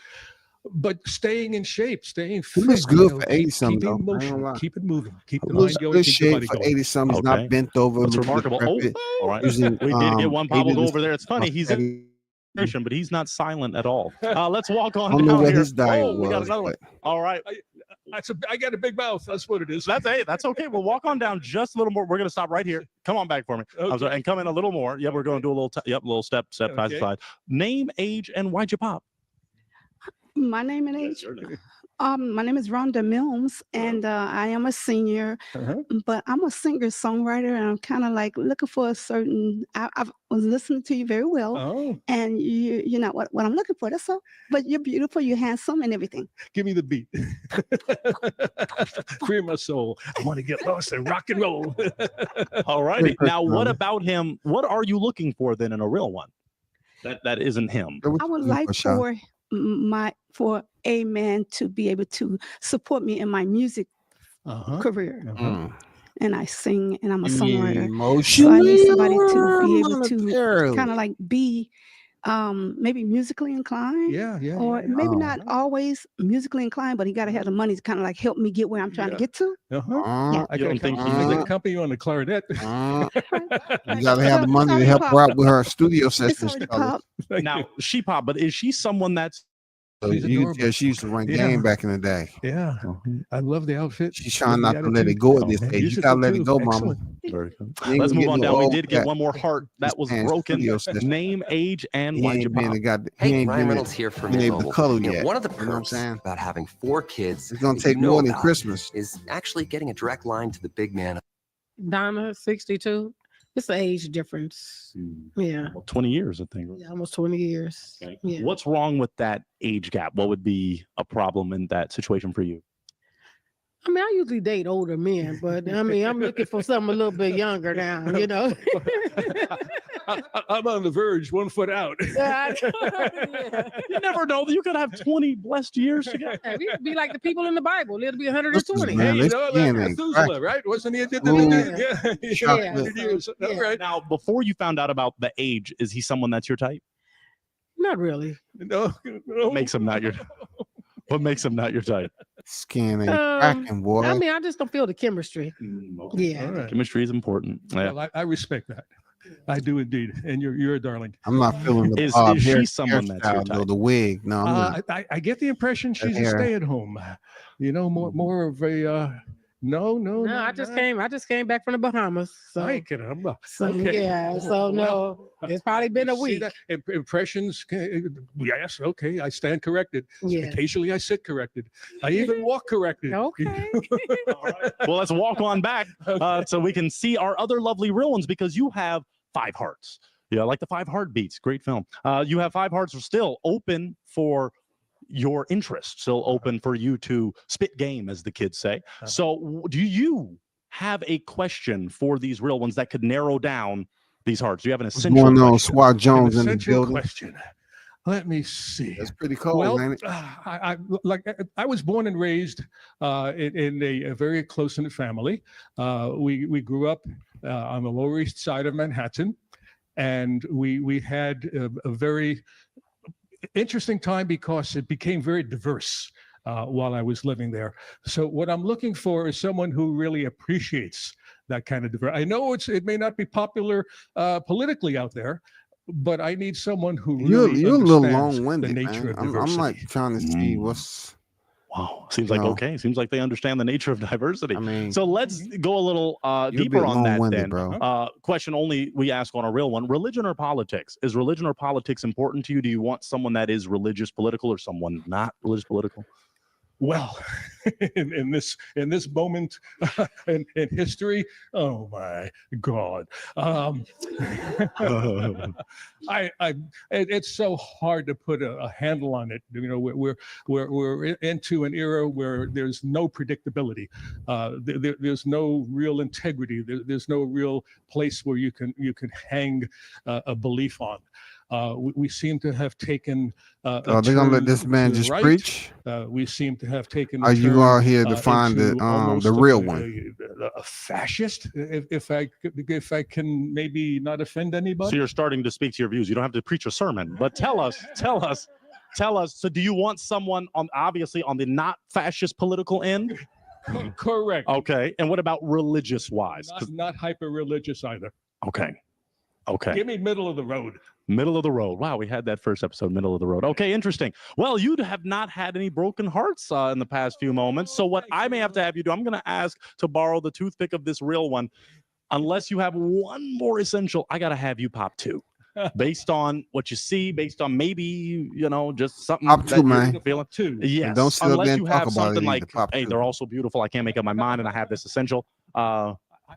But staying in shape, staying fit. He looks good for 80-something, keep in though. I ain't gonna motion, lie. keep it moving, keep the He looks mind going, good keep the shape body for going. 80-something. He's Okay. not bent over. That's looking remarkable. Oh, decrepit. all right. Using, We did get one Pablo aided go over there. It's funny. He's in but he's not silent at all. Let's walk I on don't know down what here. his diet Oh, we got was, another one. but All right. I got a big mouth. That's what it is. That's okay. We'll walk on down just a little more. We're gonna stop right here. Come on back for me. I'm sorry, and come in a little more. Yep, we're going to do a little. Little step side to Okay. side. Name, age, and why'd you pop? My name and age. My name is Rhonda Mills, and I am a senior, but I'm a singer-songwriter, and I'm kind of like looking for a certain. I was listening to you very well, Oh, and you're not what I'm looking for. That's all. But you're beautiful, you're handsome, and everything. give me the beat. Free my soul. I want to get lost and rock and roll. All righty. Great Now, what personality. about him? What are you looking for then in a real one? That isn't him. What I you would looking like for, Sean? for a man to be able to support me in my music career. Mm. And I sing, and I'm a You mean songwriter. So I emotionally need somebody to be or able to monetarily? kind of like be maybe musically inclined. Yeah. Or maybe Oh. not always musically inclined, but he got to have the money to kind of like help me get where I'm trying to Yeah. get to. I You don't think can accompany you on the clarinet. You gotta have the money to help her out with her studio It's sessions. already fellas. pop. Now, she pop, but is she someone that's So She's you can adorable. tell she used to run Yeah. game back in the day. Yeah, I love the outfit. She's trying love not the to let it attitude. go at this age. You Musical gotta let too. it go, mama. Excellent. very good? You ain't Let's gonna move get on no down. We old did get cat. one more heart that was playing broken. studio session. Name, age, and He why'd you ain't been pop? to got. He Hey, ain't Ryan been Reynolds here from been able to Mobile. color You know, yet. one of the You know what I'm perks saying? about having 4 kids It's gonna that take you know more than about Christmas. is actually getting a direct line to the big man. Donna, 62. It's an age difference. Yeah. Well, 20 years, I think. Yeah, almost 20 years. Okay. Yeah. What's wrong with that age gap? What would be a problem in that situation for you? I mean, I usually date older men, but I mean, I'm looking for something a little bit younger now, you know? I'm on the verge, 1 foot out. Yeah. You never know. You could have 20 blessed years together. Hey, we be like the people in the Bible. It'll be Listen, 120. man, Hey, this like skin ain't Methuselah, cracking. right? Wasn't he? Ooh, chocolate. 100 years. Yeah. All right. Now, before you found out about the age, is he someone that's your type? Not really. No. What makes him not your What makes him not your type? Skin ain't cracking, boy. I mean, I just don't feel the chemistry. Yeah. All right. Chemistry is important. Yeah. Well, I respect that. I do indeed. And you're a darling. I'm not feeling the Is hair, she someone that's your hairstyle, though, type? the wig. No, I'm not. I get the impression she's a hair. stay-at-home. You know, more of a no. No, I just came back from the Bahamas. So, Ay, caramba. so Okay. yeah. So no, it's probably been a See week. that? Impressions. Yes. Okay. I stand corrected. Yeah. Occasionally, I sit corrected. I even walk corrected. Okay. Well, let's walk on back so we can see our other lovely real ones, because you have 5 hearts. Yeah, like the 5 Heartbeats. Great film. You have 5 hearts are still open for your interest, still open for you to spit game, as the kids say. So do you have a question for these real ones that could narrow down these hearts? Do you have an essential Going on, question? Swat Jones in the Essential building. question. Let me see. That's pretty cold, Well, ain't it? I was born and raised in a very close-knit family. We grew up on the Lower East Side of Manhattan, and we had a very interesting time because it became very diverse while I was living there. So what I'm looking for is someone who really appreciates that kind of diversity. I know it may not be popular politically out there, but I need someone who really You're a little understands long-winded, the nature man. of I'm diversity. like trying to see what's. Wow, seems like okay. Seems like they understand the nature of diversity. I mean, so let's go a little you're a deeper bit on that long-winded, then. bro. Question only we ask on a real one: religion or politics? Is religion or politics important to you? Do you want someone that is religious political or someone not religious political? Well, in this moment in history, oh my God, it's so hard to put a handle on it. You know, we're into an era where there's no predictability, there's no real integrity, there's no real place where you can hang a belief on. We seem to have taken. They're gonna let this man just preach. We seem to have taken. Are you all here to find the real one? A fascist, if I can maybe not offend anybody. So you're starting to speak to your views. You don't have to preach a sermon, but tell us. So do you want someone obviously on the not fascist political end? Correct. Okay. And what about religious wise? Not hyper religious either. Okay. Give me middle of the road. Middle of the road. Wow, we had that first episode, middle of the road. Okay, interesting. Well, you have not had any broken hearts in the past few moments. So what I may have to have you do, I'm going to ask to borrow the toothpick of this real one. Unless you have one more essential, I got to have you pop two. Based on what you see, based on maybe, just something pop two, man. Feeling. Two. Yes. Don't sit up there and you talk have about something it like, hey, they're all so beautiful, I can't make up my mind, and I have this essential.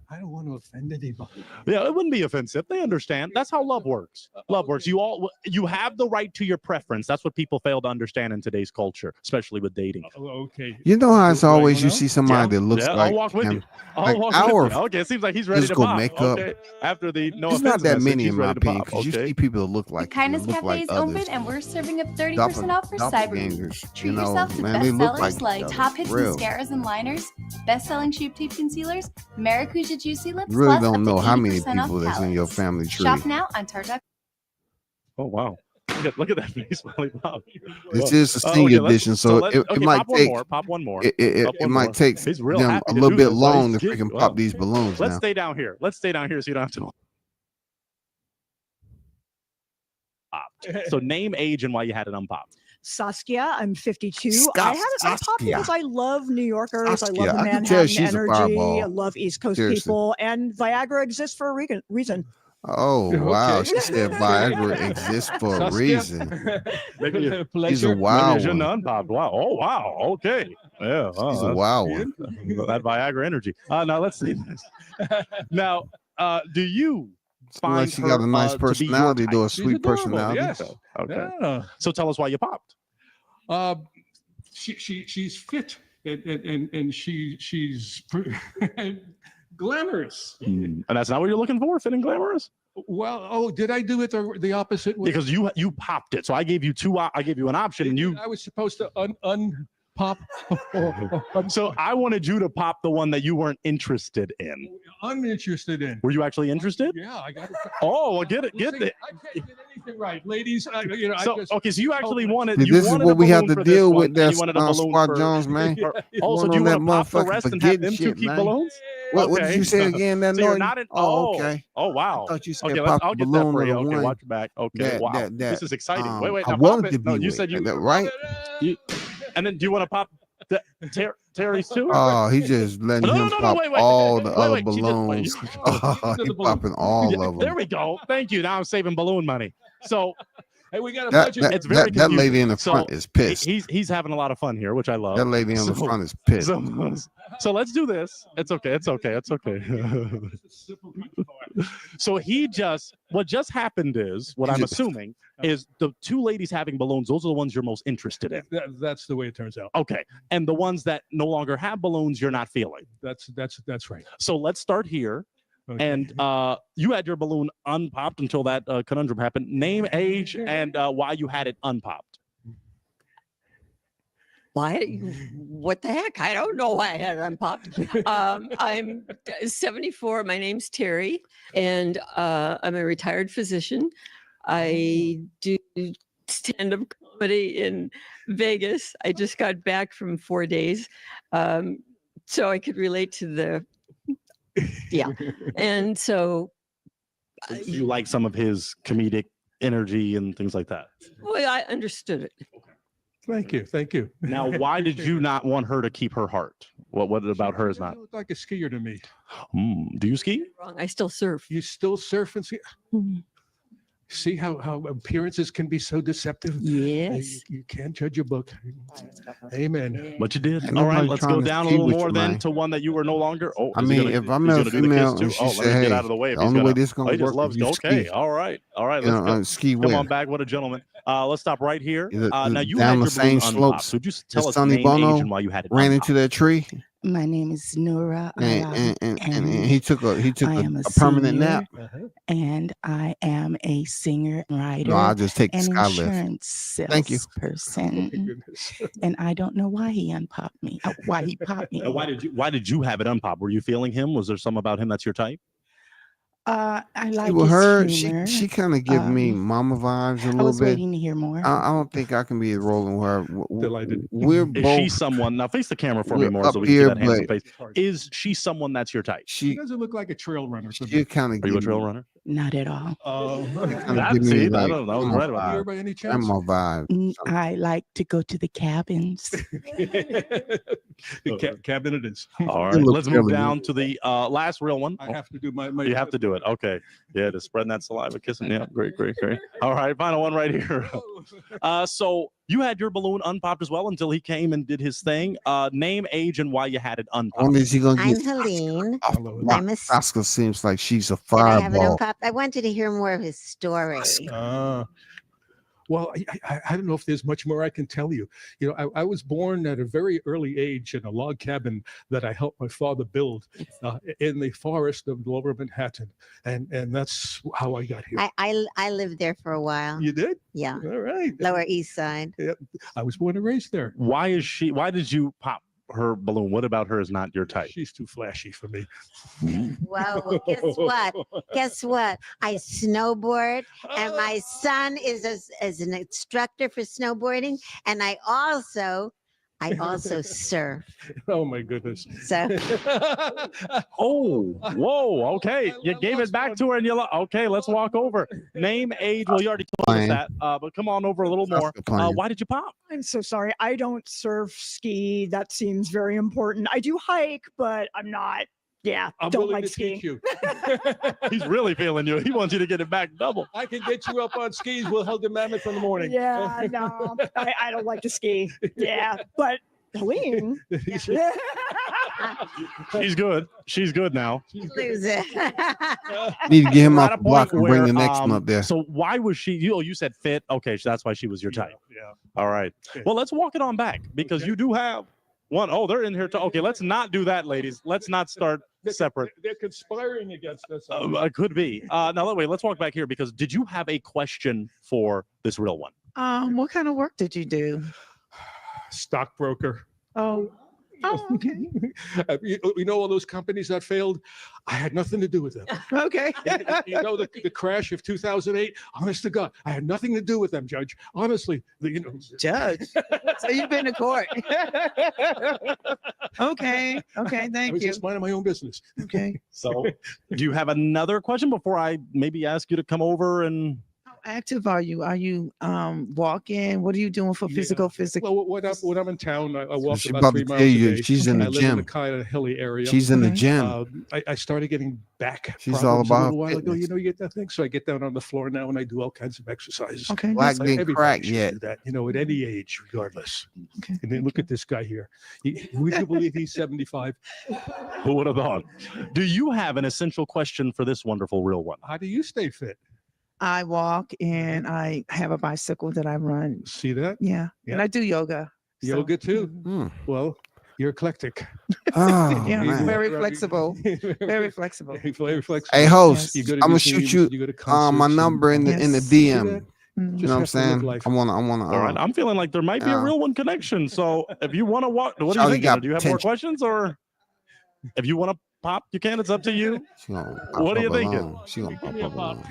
I don't want to offend anybody. Yeah, it wouldn't be offensive. They understand. That's how love works. Love works. You have the right to your preference. That's what people fail to understand in today's culture, especially with dating. Okay. You know how it's always you see somebody that looks like I'll walk with him. you. I'll walk with you. Okay, it seems like he's ready to physical pop. makeup. Okay. After the no There's offense not that message, many he's in my ready to opinion pop. because you Okay. see people that look like Kindness look Cafe like is others. open and we're serving up 30% off for Cyber Week. Doppelgangers, Treat yourself to man, they look bestsellers like each other, Top Hits real. Mascaras and Liners, best-selling Shape Tape Concealers, Maracuja Juicy Lips, You really plus don't up know to how many 80% off people that's in your palettes. family tree. Shop now on Tarte. Oh, wow. Look at that face, Lollipop. This is a senior edition, so it might take. Pop one more. It might take He's real them happy a to little do bit this. long to He's freaking wow. pop these balloons. Let's now. stay down here. Let's stay down here so you don't have to. So name, age, and why you had it unpopped. Saskia, I'm 52. I had it unpopped because I love New Yorkers. Saskia, I love the I can tell Manhattan she's a energy. fireball. I love East Coast Seriously. people. And Viagra exists for a reason. Oh wow! Okay. She said Viagra exists for a Saskia? reason. Maybe She's a wild you're one. unpopped. Wow. Oh wow. Okay. Yeah. Oh, She's a that's- wild one. That Viagra energy. Now let's see this. Now, do you Seems find like she got her, a nice to be your personality, type? though a She's sweet adorable, personality. Yes. Okay. Yeah. So tell us why you popped. She's fit and she's glamorous. And that's not what you're looking for, fit and glamorous? Well, did I do it the opposite way? Because you popped it. So I gave you I gave you an option, and you. I was supposed to unpop. So I wanted you to pop the one that you weren't interested in. Uninterested in. Were you actually interested? Yeah, I got it. Oh, well, get it. I can't get anything right, ladies. So you actually wanted. See, You this is wanted what a we have balloon to for this deal one, with. and That you wanted a balloon Squad for- Jones, man. Also, do Going you on want to pop the that rest and motherfucking have them two shit, keep man. balloons? What did Okay. you say again? That So you're noise? not in. Oh, okay. Oh wow. I thought you said Okay, pop I'll a get that balloon for or you. the Okay, one watch your back. Okay, that- wow. that- This is exciting. Wait. I Now pop wanted it. to be No, you with. said you. That right? And then do you want to pop Terry's too? Oh, he just letting him pop wait. all the other Wait, she just- balloons. Oh, he popping all of them. There we go. Thank you. Now I'm saving balloon money. So Hey, we got a That, budget. that, It's very that lady in the confusing. front So, is pissed. he's having a lot of fun here, which I love. That lady in the front is pissed. So let's do this. It's okay. So he just what just happened is, what I'm assuming, is the two ladies having balloons, those are the ones you're most interested in. That's the way it turns out. Okay. And the ones that no longer have balloons, you're not feeling. That's right. So let's start here. Okay. And you had your balloon unpopped until that conundrum happened. Name, age, and why you had it unpopped. Why? What the heck? I don't know why I had it unpopped. I'm 74. My name's Terry, and I'm a retired physician. I do stand-up comedy in Vegas. I just got back from 4 days, so I could relate to the, yeah. And so, You like some of his comedic energy and things like that. well, I understood it. Thank you. Thank you. Now, why did you not want her to keep her heart? What about her is not? You look like a skier to me. Do you ski? Wrong. I still surf. You still surf and ski? See how appearances can be so deceptive? Yes. You can't judge a book. Amen. But you did. Ain't All right, nobody let's trying go to down a ski little with more you, then man. to one that you were no longer. Oh, I is he mean, gonna- if I'm he's a gonna do the female kiss and too? she Oh, said, let me get hey, out of the way. If the he's only way gonna, this gonna he just work loves. is you Okay, ski. all right, let's You know, go. ski Come where? on back. What a gentleman. Let's stop right here. The- Now you down had the your balloon same unpopped. slopes So just that tell us Sonny name, Bono age, and why you had it ran unpopped. into that tree, My name is Nora and Alam, and he took I am a permanent nap. and I am a singer, writer, No, I'll just take the and sky lift. insurance Thank you. salesperson. And I don't know why he unpopped me. Why he popped me. Why did you have it unpopped? Were you feeling him? Was there some about him that's your type? I like With his her, humor. she kind of give me mama vibes a I little was bit. waiting to hear more. I don't think I can be rolling with her. Delighted. We're Is both. she someone? Now face the camera for me We're more up so we can see here, that handsome but face. Is she someone that's your type? She she doesn't look like a trail runner. To she me. kind of Are you a give trail me, runner? Not at all. kind of That, give me see, like that was grandma right about Here vibe. by any chance? Grandma vibe. I like to go to the cabins. Cabin it is. All It right, looks let's move really down to the last real one. I have to do my You have to do it. Okay. Yeah, just spreading that saliva, kissing. Yeah, great. All right, final one right here. So you had your balloon unpopped as well until he came and did his thing. Name, age, and why you had it unpopped. When is he gonna I'm get Helene. off the rock? I'm a Oscar seems like she's a Did I have it fireball. unpopped? I wanted to hear more of his story. Well, I don't know if there's much more I can tell you. You know, I was born at a very early age in a log cabin that I helped my father build in the forest of Lower Manhattan, and that's how I got here. I lived there for a while. You did? Yeah. All right. Lower East Side. Yeah, I was born and raised there. Why did you pop her balloon? What about her is not your type? She's too flashy for me. Well, guess what? Guess what? I snowboard, and my son is an instructor for snowboarding, and I also surf. Oh my goodness. So Oh, whoa. Okay. You gave it back to her and okay, let's walk over. Name, age. Well, you already told us that, but come on over a little more. Why did you pop? I'm so sorry. I don't surf, ski. That seems very important. I do hike, but I'm not. Yeah, I'm don't willing like to skiing. teach you. He's really feeling you. He wants you to get it back double. I can get you up on skis. We'll hold the mammoth in the morning. Yeah, no, I don't like to ski. Yeah, but Helene. She's good. She's good now. lose it. Need to get him We're off at the a block point and bring the where, next one up there. So why was she? You said fit. Okay, so that's why she was your type. Yeah. All right. Well, let's walk it on back because you do have one. Oh, they're in here too. Okay, let's not do that, ladies. Let's not start separate. They're conspiring against us. It could be. Now, wait. Let's walk back here because did you have a question for this real one? What kind of work did you do? Stockbroker. Oh, okay. You know all those companies that failed? I had nothing to do with them. Okay. You know the crash of 2008? Honest to God, I had nothing to do with them, Judge. Honestly, Judge. So you've been to court. Okay. Okay. I Thank was you. just minding my own business. Okay. So, do you have another question before I maybe ask you to come over and? How active are you? Are you walking? What are you doing for physical? Well, when I'm in town, I walk She's about about 3 to miles tell a you, day. she's in the I live in the gym. kind of hilly area. She's in the gym. I started getting back She's all problems a about little while ago. fitness. You know, you get that thing. So I get down on the floor now and I do all kinds of exercises. Okay. Black Like didn't everybody crack should yet. do that, you know, at any age, regardless. Okay. And then look at this guy here. Would you believe he's 75? Who would have thought? Do you have an essential question for this wonderful real one? How do you stay fit? I walk and I have a bicycle that I run. See that? Yeah. Yeah. And I do yoga. Yoga too. Mm. Well, you're eclectic. Oh, Yeah, man. very flexible. Very flexible. Very flexible. Hey, host, You go to I'm gonna museums, shoot you you go to my concerts number in Yes. the See DM. that? You Mm. know what I'm have to live saying? life. I wanna. All right, I'm feeling like there might be a real one connection. So if you want to walk, what are you Shawty thinking? got Do you have more potential. questions, or if you want to pop, you can. It's up to you. She gonna pop What are up you thinking? alone. She gonna pop up alone.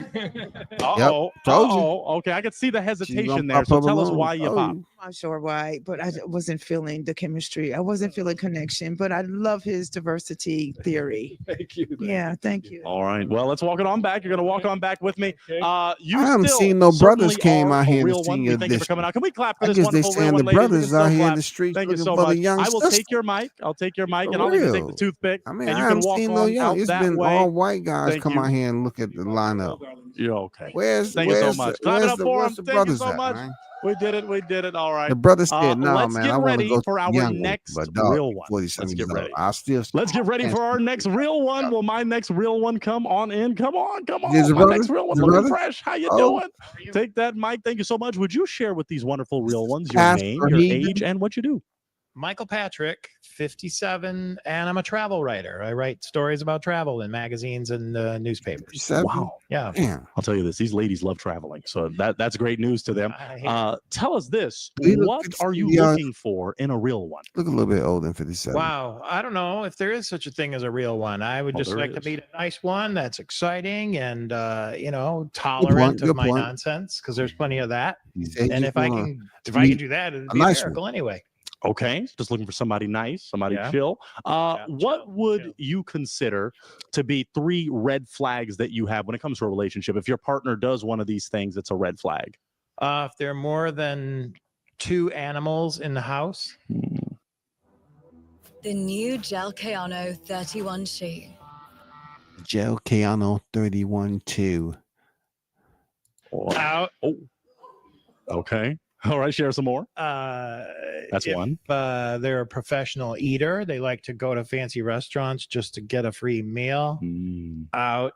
Uh-oh. told you. Uh-oh. Okay, I could see the She gonna hesitation there. pop So up tell us alone. why you Told pop. you. I'm not sure why, but I wasn't feeling the chemistry. I wasn't feeling connection, but I love his diversity theory. Thank you. Yeah, thank you. All right. Well, let's walk it on back. You're going to walk on back with me. You I haven't still seen no brothers certainly came are out a here to real see one. you We thank you for this coming out. Can we clap for I this guess they wonderful real saying one, the ladies? We brothers can still out here in clap. the streets Thank you looking so for the much. young I will sister. take your mic. I'll take your mic, For and I'll even take the real. toothpick. I mean, and I you can haven't walk seen no on young. out It's that been way. all white guys Thank come you. out here and look at the lineup. You're okay. Where's Thank you so where's much. the, Clap it where's up the, for where's him. the Thank you brothers so at, much. man? We did it. We did it. All right. The brother said, "No, Let's man, get I want to ready go for our younger, next but dog, real one. 47 Let's years get old. ready. I still. Let's get ready for our next real one. Will my next real one come on in? Come on, come Is on. it My brother? next real one Is it looking brother? fresh. How you Oh. doing? Take that, Mike. Thank you so much. Would you share with these wonderful real ones your Pastor name, your Heathen. age, and what you do? Michael Patrick, 57, and I'm a travel writer. I write stories about travel in magazines and newspapers. 57? Wow. Yeah. Damn. I'll tell you this: these ladies love traveling, so that's great news to them. I hear Tell us this: He look what are you 50 looking for in a real one? Look a little bit older than 57. Wow. I don't know if there is such a thing as a real one. I would Oh, just there like to is. meet a nice one that's exciting and, tolerant Good of my point. nonsense because there's plenty of that. He said he And just if I wanna can do that, it'd a be a nice one. miracle anyway. Okay, just looking for somebody nice, somebody Yeah. chill. What chill, would chill. you consider to be 3 red flags that you have when it comes to a relationship? If your partner does one of these things, it's a red flag. If there are more than 2 animals in the house, The new Gel Keano 31 shoe. Gel Keano 31-2. out. Oh, okay. All right, share some more. That's if, one. They're a professional eater. They like to go to fancy restaurants just to get a free meal. Out.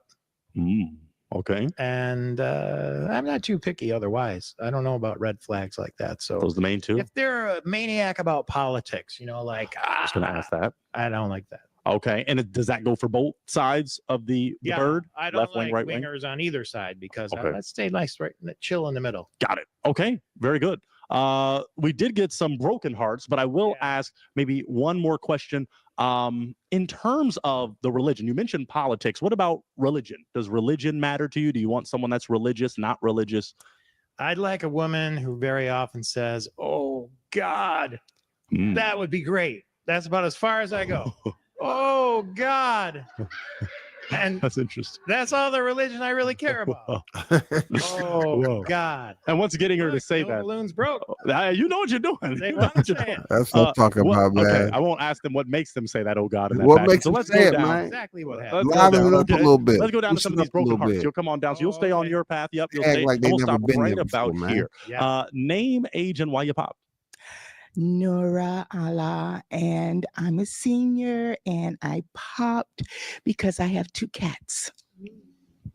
Okay. And I'm not too picky otherwise. I don't know about red flags like that. So Those are the main 2. if they're a maniac about politics, like I was going to ask that. I don't like that. Okay, and does that go for both sides of the bird? I don't Left like wing, right wing? wingers on either side because Okay. let's stay nice, right, chill in the middle. Got it. Okay, very good. We did get some broken hearts, but I will ask maybe one more question. In terms of the religion, you mentioned politics. What about religion? Does religion matter to you? Do you want someone that's religious, not religious? I'd like a woman who very often says, "Oh God, that would be great." That's about as far as I go. Oh God. And that's interesting. That's all the religion I really care about. Oh Whoa. God. And what's getting her to say No that? balloons broke. You know what you're doing. They You know want what to you're say doing. it. That's what I'm talking about, man. Okay, I won't ask them what makes them say that. Oh God, in that What fashion. makes So them let's say go it, down. man? Exactly what Let's happened. go Liven down. it up a little bit. Let's go down to Loosen some of up these a broken little hearts. bit. You'll come on down. So you'll stay on your path. Yep. You'll Act stay. like they and we'll never stop been right there about before, man. here. Yeah. Name, age, and why you popped. Nora Allah, and I'm a senior, and I popped because I have 2 cats.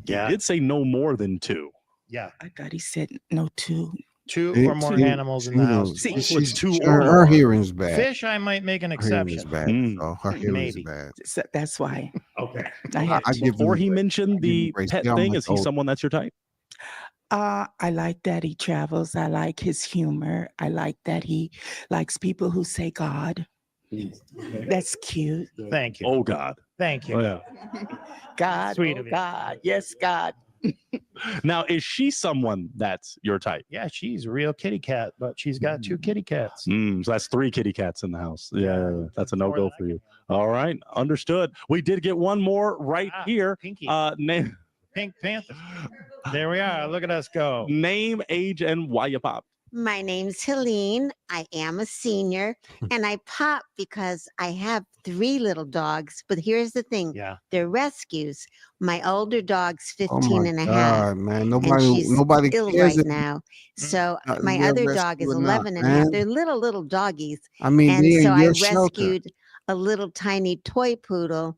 Yeah. He did say no more than 2. Yeah. I thought he said no 2. 2 or more animals in the house. What's 2 her, or her more? hearing's bad. Fish, I might make an Her hearing is exception. bad. So her hearing's Maybe. bad. So that's why. Okay. I have I give Before him he grace. mentioned I give him the grace. pet See how thing, much is he older. someone that's your type? I like that he travels. I like his humor. I like that he likes people who say God. That's cute. Thank you. Oh God. Thank you. Oh, yeah. God, Sweet oh of you. God, yes, God. Now, is she someone that's your type? Yeah, she's a real kitty cat, but she's got 2 kitty cats. So that's 3 kitty cats in the house. Yeah, that's a no go more for you. All right, understood. We did get one more right here. Pinky. Name, Pink Panther. There we are. Look at us go. name, age, and why you pop. My name's Helene. I am a senior, and I pop because I have 3 little dogs. But here's the thing. Yeah. They're rescues. My older dog's Oh 15 my and a half. God, man. And Nobody she's ill cares. right now. So my they're other dog is rescue or not, 11 and a half. man. They're little doggies. I mean, And they're so in I your shelter. rescued a little tiny toy poodle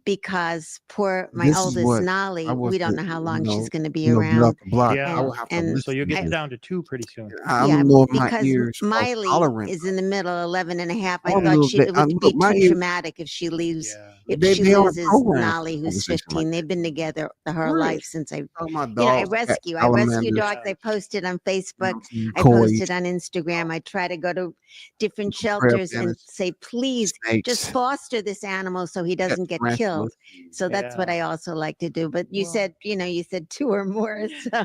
because poor my This is oldest what Nolly, I was, we don't know how long she's going to be get around. off the block. I Yeah. will have to And So listen you'll to get this. down to 2 pretty soon. I yeah, don't know if my because ears are Miley tolerant. is in the middle, 11 and a half. I All thought those it would look, be my too ears, traumatic if she leaves, if they, she they aren't loses programmed for Nolly, a who's conversation like 15. They've been together her Right. life since I, talking about you know, I dogs, cats, rescue salamanders, dogs. I posted on Facebook. I coys, posted on Instagram. I try to go to different crab shelters and dentists, say, please just snakes, foster this animal so he pet doesn't get tarantulas. killed. So that's what I also like to do. But you said, you know, you said 2 or more. So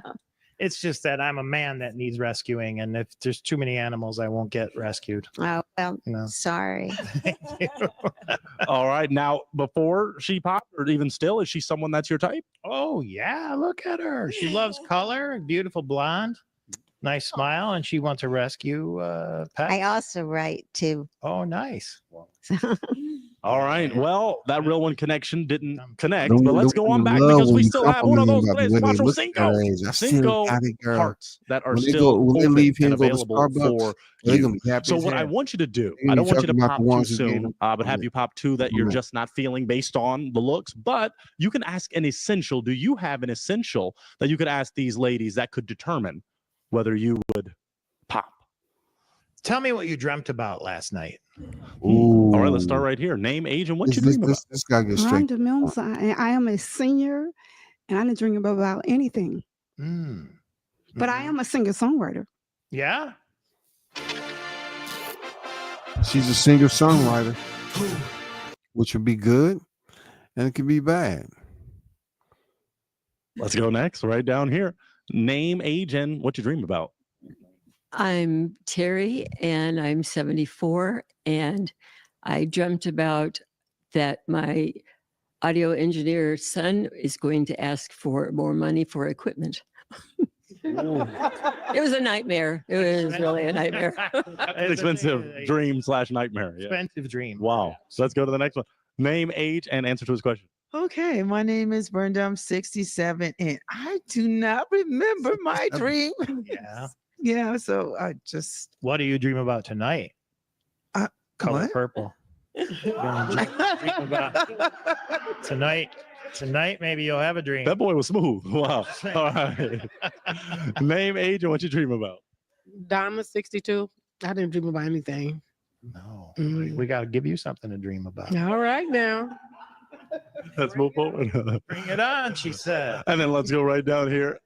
It's just that I'm a man that needs rescuing, and if there's too many animals, I won't get rescued. oh well, No. sorry. All right. Now, before she popped, or even still, is she someone that's your type? Oh yeah, look at her. She loves color, beautiful blonde, nice smile, and she wants to rescue pets. I also write too. Oh, nice. All right. Well, that real one connection didn't connect, The- but let's the- go on the back love because when we you still have one of compliment those them about the way they cuatro look at their age. I still cinco got it, girl. hearts that are When they still go, when they open leave here and and go to available Starbucks, for they're you. gonna be happy So as what I hell. want you to do, They're I gonna don't be want you to talking about pop the too ones who gave soon, them but have you pop 2 that you're just not feeling based on the looks. But you can ask an essential. Do you have an essential that you could ask these ladies that could determine whether you would pop? Tell me what you dreamt about last night. All right, let's start right here. Name, age, and what you dream about. This guy gets straight. Rhonda Mills, I am a senior and I didn't dream about anything. But I am a singer-songwriter. Yeah. She's a singer-songwriter, which would be good, and it could be bad. Let's go next, right down here. Name, age, and what you dream about. I'm Terry and I'm 74, and I dreamt about that my audio engineer son is going to ask for more money for equipment. It was a nightmare. It was really a nightmare. An expensive dream / nightmare. Yeah. Expensive dream. Wow. So let's go to the next one. Name, age, and answer to his question. Okay, my name is Brenda. I'm 67, and I do not remember my dream. Yeah. Yeah, so I just. What do you dream about tonight? Color what? purple. Dream about tonight, maybe you'll have a dream. That boy was smooth. Wow. All right. Name, age, and what you dream about. Donna, 62. I didn't dream about anything. No, we got to give you something to dream about. All right now. Let's move forward. Bring it on, she said. And then let's go right down here.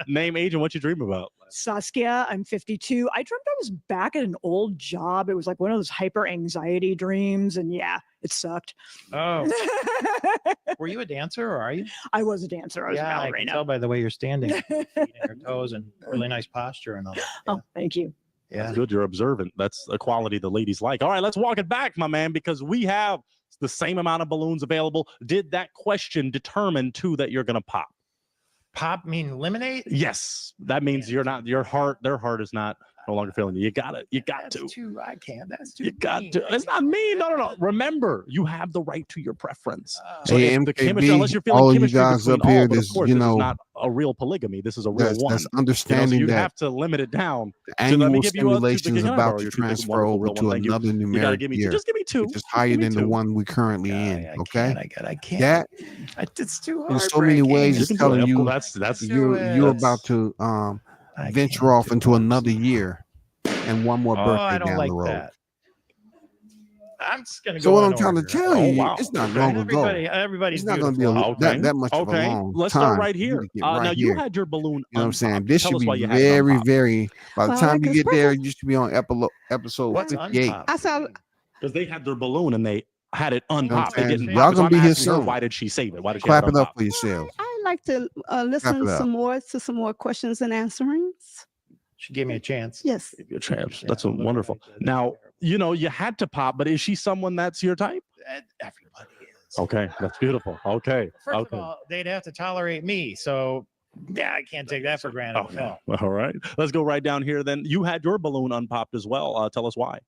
Name, age, and what you dream about. Saskia, I'm 52. I dreamt I was back at an old job. It was like one of those hyper anxiety dreams. And yeah, it sucked. Oh. Were you a dancer or are you? I was a dancer. I was a I can ballerina. tell by the way you're standing, feet and your toes, and really nice posture and all that. Oh, thank you. Yeah. That's good. You're observant. That's a quality the ladies like. All right, let's walk it back, my man, because we have the same amount of balloons available. Did that question determine 2 that you're going to pop? Pop mean eliminate? Yes. That means you're not, their heart is not no longer feeling you. You got to. That's too, I can't. That's too You got mean. to. It's not mean. No. Remember, you have the right to your preference. So Hey, if the MKB, chemistry, unless you're feeling all you chemistry guys between up here, all, but of this, course, you this is know, not a real polygamy. This is a real one. that's You know, so understanding you that have to limit it down. the So let me annual give you a simulation is can I about borrow to your two big, transfer wonderful over real to one? Thank you. another You gotta numeric give me year, just give me 2. which is higher Give me than the 2. one we currently in. Okay, I can't. that It's too hard. in so many ways You is can do telling it. you That's you're about to venture off into another year and one more birthday I don't down like the road. that. I'm just gonna go. So what in I'm trying to order. tell you, it's not long ago. Everybody's It's not going to be that much of a long Let's time. start right for you here. to get Now right you here. had your balloon. You know what I'm saying? This Tell should us be why you had it very, unpopped. very. By the Well, time you like get there, you should be on episode What's 58. unpopped? I saw Because they had their balloon and they had it You know what unpopped. They I'm saying? didn't Y'all pop it. So gonna I'm be here asking her, soon. why did she save it? Why did she Clap have it it up unpopped? for yourself. I like to listen it up. to some more questions and answerings. She gave me a chance. Yes. Your champs. That's wonderful. Now, you know, you had to pop, but is she someone that's your type? Everybody is. Okay, that's beautiful. Okay. First Okay. of all, they'd have to tolerate me, so yeah, I can't take that for granted. Okay. No. All right. Let's go right down here then. You had your balloon unpopped as well. Tell us why.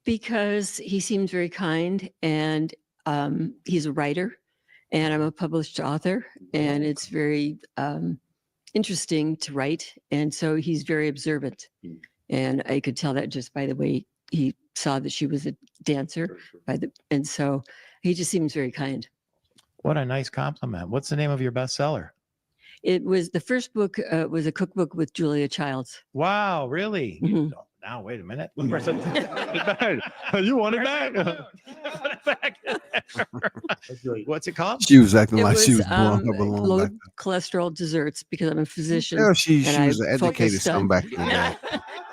Because he seems very kind, and he's a writer, and I'm a published author, and it's very interesting to write. And so he's very observant. And I could tell that just by the way he saw that she was a dancer and so He just seems very kind. What a nice compliment. What's the name of your bestseller? It was the first book was a cookbook with Julia Childs. Wow, really? Mhm. Oh, now, wait a minute. You want it back? What's it called? She was acting It like she was was blowing up a balloon low back cholesterol desserts because I'm a physician. there. She and I was an educated focused on- scumbag in the day.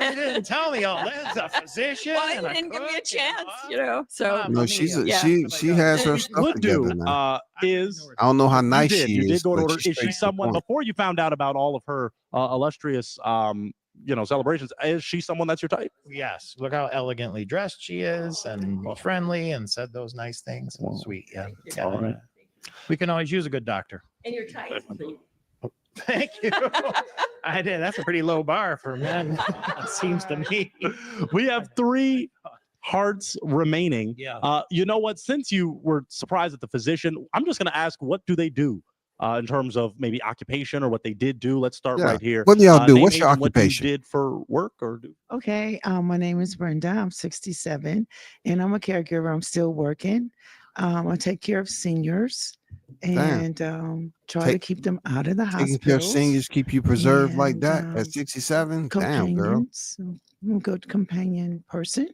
You didn't tell me all this. A physician. Well, and you a didn't give me a cook. chance, you know. So No, she's a, Yeah. she has her What stuff you would do together now. is I don't know how nice you did. she You is, did go to but order. she's Is she straight to the someone point. before you found out about all of her illustrious, celebrations? Is she someone that's your type? Yes. Look how elegantly dressed she is and friendly and said those nice things. Sweet. Yeah. All right. We can always use a good doctor. And your type. Thank you. I did. That's a pretty low bar for men, it seems to me. We have 3 hearts remaining. Yeah. You know what? Since you were surprised at the physician, I'm just going to ask, what do they do in terms of maybe occupation or what they did do? Let's start Yeah. right here. What do y'all do? Name, What's age, your and what you occupation? did for work or do? Okay, my name is Brenda. I'm 67, and I'm a caregiver. I'm still working. I take care of seniors and try to keep them out of the Taking care of hospitals. seniors keep you preserved like And, that at 67? Damn, girl. Companions. I'm a good companion person.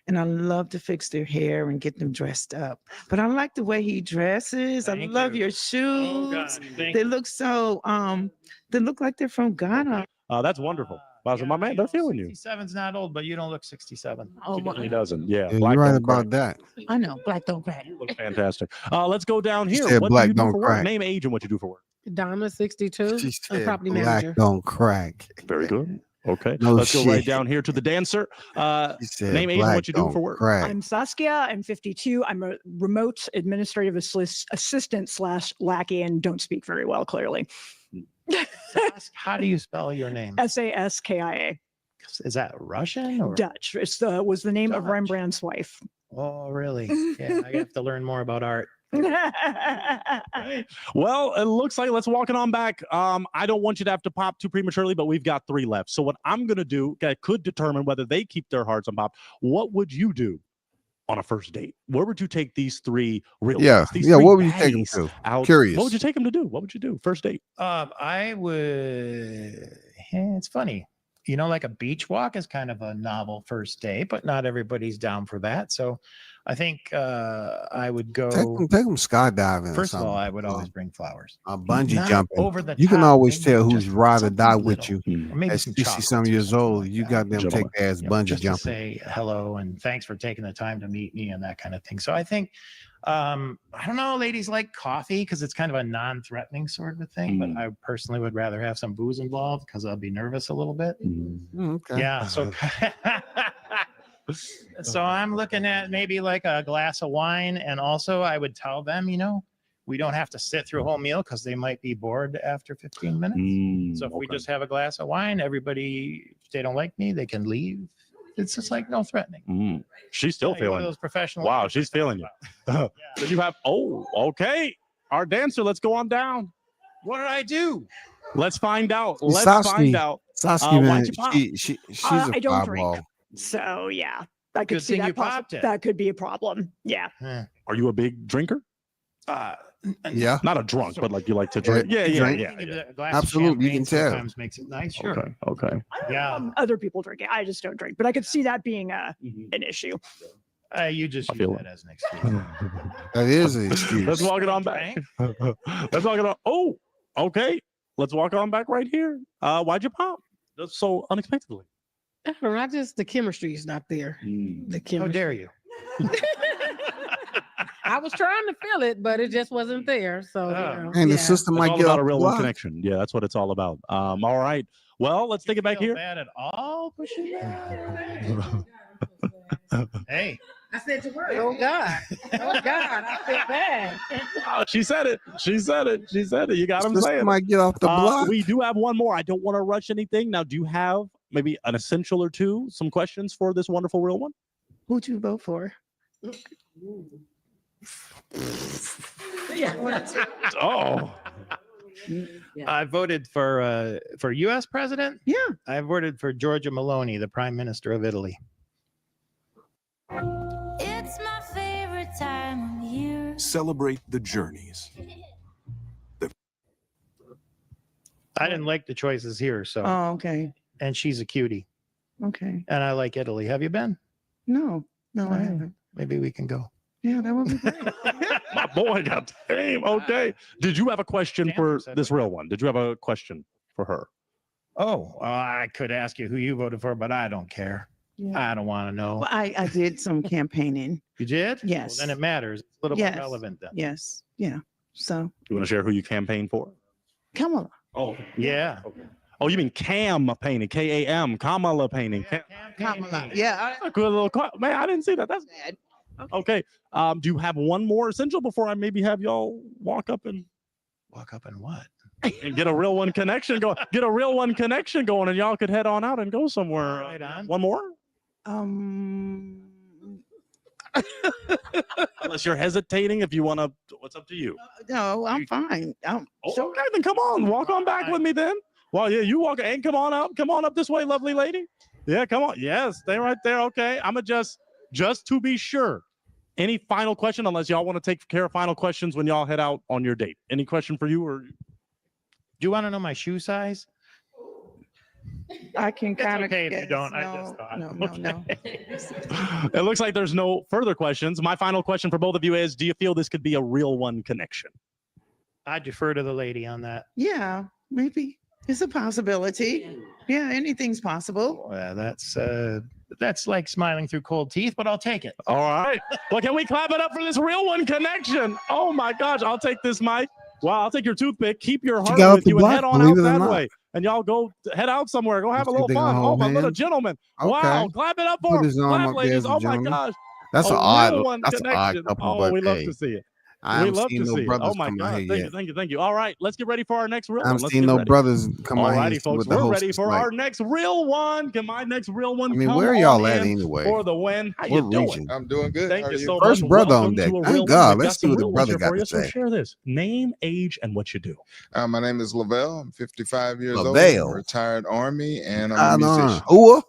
And I love to fix their hair and get them dressed up. But I like the way he dresses. I love your shoes. They look so they look like they're from Ghana. That's wonderful. My man, they're feeling you. 67's not old, but you don't look 67. Oh, He doesn't. Yeah. Yeah, Black you're right don't crack. about that. I know, black don't crack. You look fantastic. Let's go down She here. said What black do you do don't for crack. work? Name, age, and what you do for work. Donna, 62. She I'm said property black manager. don't crack. Very good. Okay. No Let's go right shit. down here to the dancer. She said Name, age, and black what you do don't for work. crack. I'm Saskia. I'm 52. I'm a remote administrative assistant / lackey and don't speak very well, clearly. How do you spell your name? Saskia. Is that Russian or Dutch. It's was the name of Rembrandt's wife. Oh, really? Yeah, I have to learn more about art. Well, it looks like let's walk it on back. I don't want you to have to pop too prematurely, but we've got 3 left. So what I'm going to do could determine whether they keep their hearts on pop. What would you do on a first date? Where would you take these 3 real Yeah, ones, these yeah. 3 What would you take them baddies to? out? Curious. What would you take them to do? What would you do? First date. I would. It's funny. You know, like a beach walk is kind of a novel first day, but not everybody's down for that. So I think I would go. Take them skydiving. First of all, I would always bring flowers. Bungee Not jumping. over the You can top, always maybe tell who's just ride or die something with you. Or maybe At some 60 some chocolates or years something old, like you that. got them take their ass You know, bungee just to jumping. say hello and thanks for taking the time to meet me and that kind of thing. So I think I don't know, ladies like coffee because it's kind of a non-threatening sort of a thing, but I personally would rather have some booze involved because I'll be nervous a little bit. Okay. Yeah. So so I'm looking at maybe like a glass of wine, and also I would tell them, you know, we don't have to sit through a whole meal because they might be bored after 15 minutes. So if we just have a glass of wine, everybody, if they don't like me, they can leave. It's just like no threatening. She's still Yeah, you're one feeling of those professional. Wow, she's feeling you. So you have okay. Our dancer, let's go on down. What did I do? Let's find out. Let's Let's find out. Saskia, man, why'd you pop? she's a I don't drink. fireball. So yeah, I could Good see thing that you popped it. that could be a problem. Yeah. Are you a big drinker? Yeah. Not a drunk, but like you like to drink. Yeah, yeah, drink. yeah. A glass of Absolutely, you champagne can tell. sometimes makes it nice. Sure. Okay. Yeah. Other people drink it. I just don't drink, but I could see that being an issue. You just use that as an excuse. That is an excuse. Let's walk it on back. Let's walk it on. Oh, okay. Let's walk on back right here. Why'd you pop? That's so unexpectedly. I don't know, the chemistry is not there. The chemistry. How dare you? I was trying to feel it, but it just wasn't there. So, And the system It's might all get about off a the real one block. connection. Yeah, that's what it's all about. All right. Well, let's take it back Feel here. bad at all pushing Hey. I said the word. Oh God. Oh God. I feel bad. Oh, she said it. She said it. She said it. You got him System saying it. might get off the block. We do have one more. I don't want to rush anything. Now, do you have maybe an essential or two, some questions for this wonderful real one? Who'd you vote for? Oh. I voted for U.S. president. Yeah. I voted for Giorgia Meloni, the Prime Minister of Italy. It's my favorite time of year. Celebrate the journeys. I didn't like the choices here, so. Oh, okay. And she's a cutie. Okay. And I like Italy. Have you been? No, I haven't. Maybe we can go. Yeah, that would be great. My boy got game. Okay. Did you have a question for this real one? Did you have a question for her? Oh, I could ask you who you voted for, but I don't care. Yeah. I don't want to know. Well, I did some campaigning. You did? Yes. Well, then it matters. It's a little Yes. more relevant then. Yes. Yeah. So You want to share who you campaigned for? Kamala. Oh, yeah. Okay. Oh, you mean Cam painting, K-A-M, Kamala painting. Kamala. Yeah. A good little man. I didn't see that. That's bad. Okay. Do you have one more essential before I maybe have y'all walk up and what? And get a real one connection going. Get a real one connection going, and y'all could head on out and go somewhere. Right on. One more. Um. Unless you're hesitating, if you want to, what's up to you? No, I'm fine. Okay, then come on, walk on back with me then. Well, yeah, you walk and come on up this way, lovely lady. Yeah, come on. Yes, stay right there. Okay, I'm just to be sure. Any final question, unless y'all want to take care of final questions when y'all head out on your date. Any question for you or? Do you want to know my shoe size? I can kind of. Okay, if you don't. I just thought. No. It looks like there's no further questions. My final question for both of you is, do you feel this could be a real one connection? I defer to the lady on that. Yeah, maybe it's a possibility. Yeah, anything's possible. Well, that's like smiling through cold teeth, but I'll take it. All right. Well, can we clap it up for this real one connection? Oh my gosh, I'll take this mic. Wow, I'll take your toothpick. Keep your heart got off with the you block, and head on believe out it or that not. way. And y'all go head out somewhere. Go have a You little think they fun. gonna Oh, hold my little hands? gentleman. Okay. Wow, clap it up for Put him. his arm Clap, up there ladies. as a Oh my gentleman. gosh. That's A an odd. real one That's an odd connection. couple, Oh, but we love hey, to see it. I We haven't love seen to no see it. brothers Oh my come out God. here Thank yet. you. All right, let's get ready for our next real I one. haven't Let's seen get no ready. brothers come All out righty, here folks. with the We're ready hostess for like. our next real one. Can my next real one I mean, come where on y'all at in anyway? for the win? How What you doing? region? I'm doing good. Thank How you are you? so First much. brother on Welcome deck. to a Thank real God. one. We've Let's got see some what the real ones brother here got for to you. So say. share this. Name, age, and what you do. My name is Lavelle. I'm 55 years old. Lavelle. I'm a retired Army, and I'm a Right on. musician.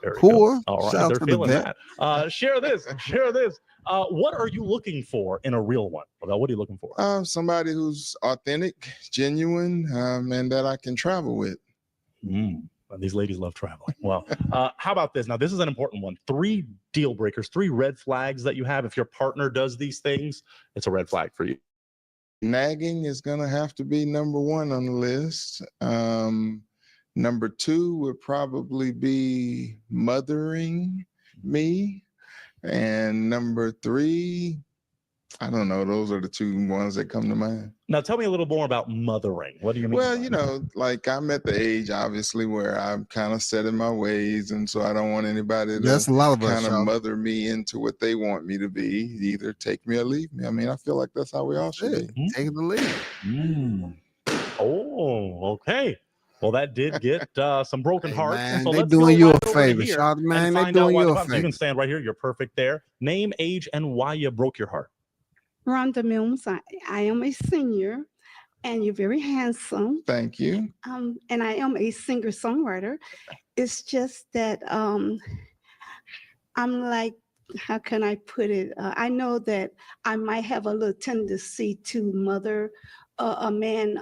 Very Poor. good. All right, Shout out they're to the feeling vet. that. Share this. Share this. What are you looking for in a real one? Well, what are you looking for? Somebody who's authentic, genuine, and that I can travel with. Well, these ladies love traveling. Well, how about this? Now, this is an important one. 3 deal breakers, 3 red flags that you have. If your partner does these things, it's a red flag for you. Nagging is going to have to be number 1 on the list. Number 2 would probably be mothering me. And number 3, I don't know. Those are the 2 ones that come to mind. Now, tell me a little more about mothering. What do you mean? Well, you know, like I'm at the age, obviously, where I'm kind of set in my ways. And so I don't want anybody That's to a lot of us, kind of y'all. mother me into what they want me to be. Either take me or leave me. I mean, I feel like that's how we all should be. Take the lead. Oh, okay. Well, that did get some broken hearts. man, so they let's doing go you right a over to favor, here Shawty, and man. They find out doing why you the a problems. You can favor. stand right here. You're perfect there. Name, age, and why you broke your heart. Rhonda Mills, I am a senior, and you're very handsome. Thank you. And I am a singer-songwriter. It's just that I'm like, how can I put it? I know that I might have a little tendency to mother a man,